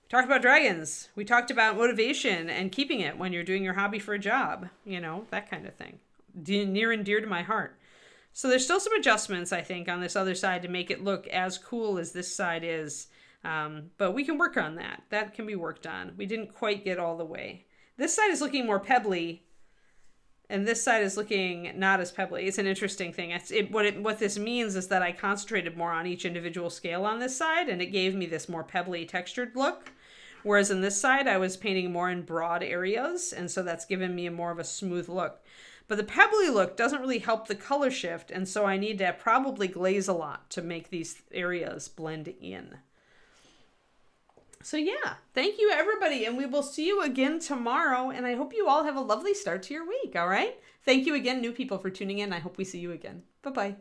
We talked about dragons. We talked about motivation and keeping it when you're doing your hobby for a job. You know, that kind of thing. Near and dear to my heart. So there's still some adjustments, I think, on this other side to make it look as cool as this side is. But we can work on that. That can be worked on. We didn't quite get all the way. This side is looking more pebbly, and this side is looking not as pebbly. It's an interesting thing. What this means is that I concentrated more on each individual scale on this side, and it gave me this more pebbly textured look. Whereas in this side, I was painting more in broad areas, and so that's given me more of a smooth look. But the pebbly look doesn't really help the color shift, and so I need to probably glaze a lot to make these areas blend in. So yeah, thank you everybody, and we will see you again tomorrow, and I hope you all have a lovely start to your week, all right? Thank you again, new people, for tuning in. I hope we see you again. Bye-bye.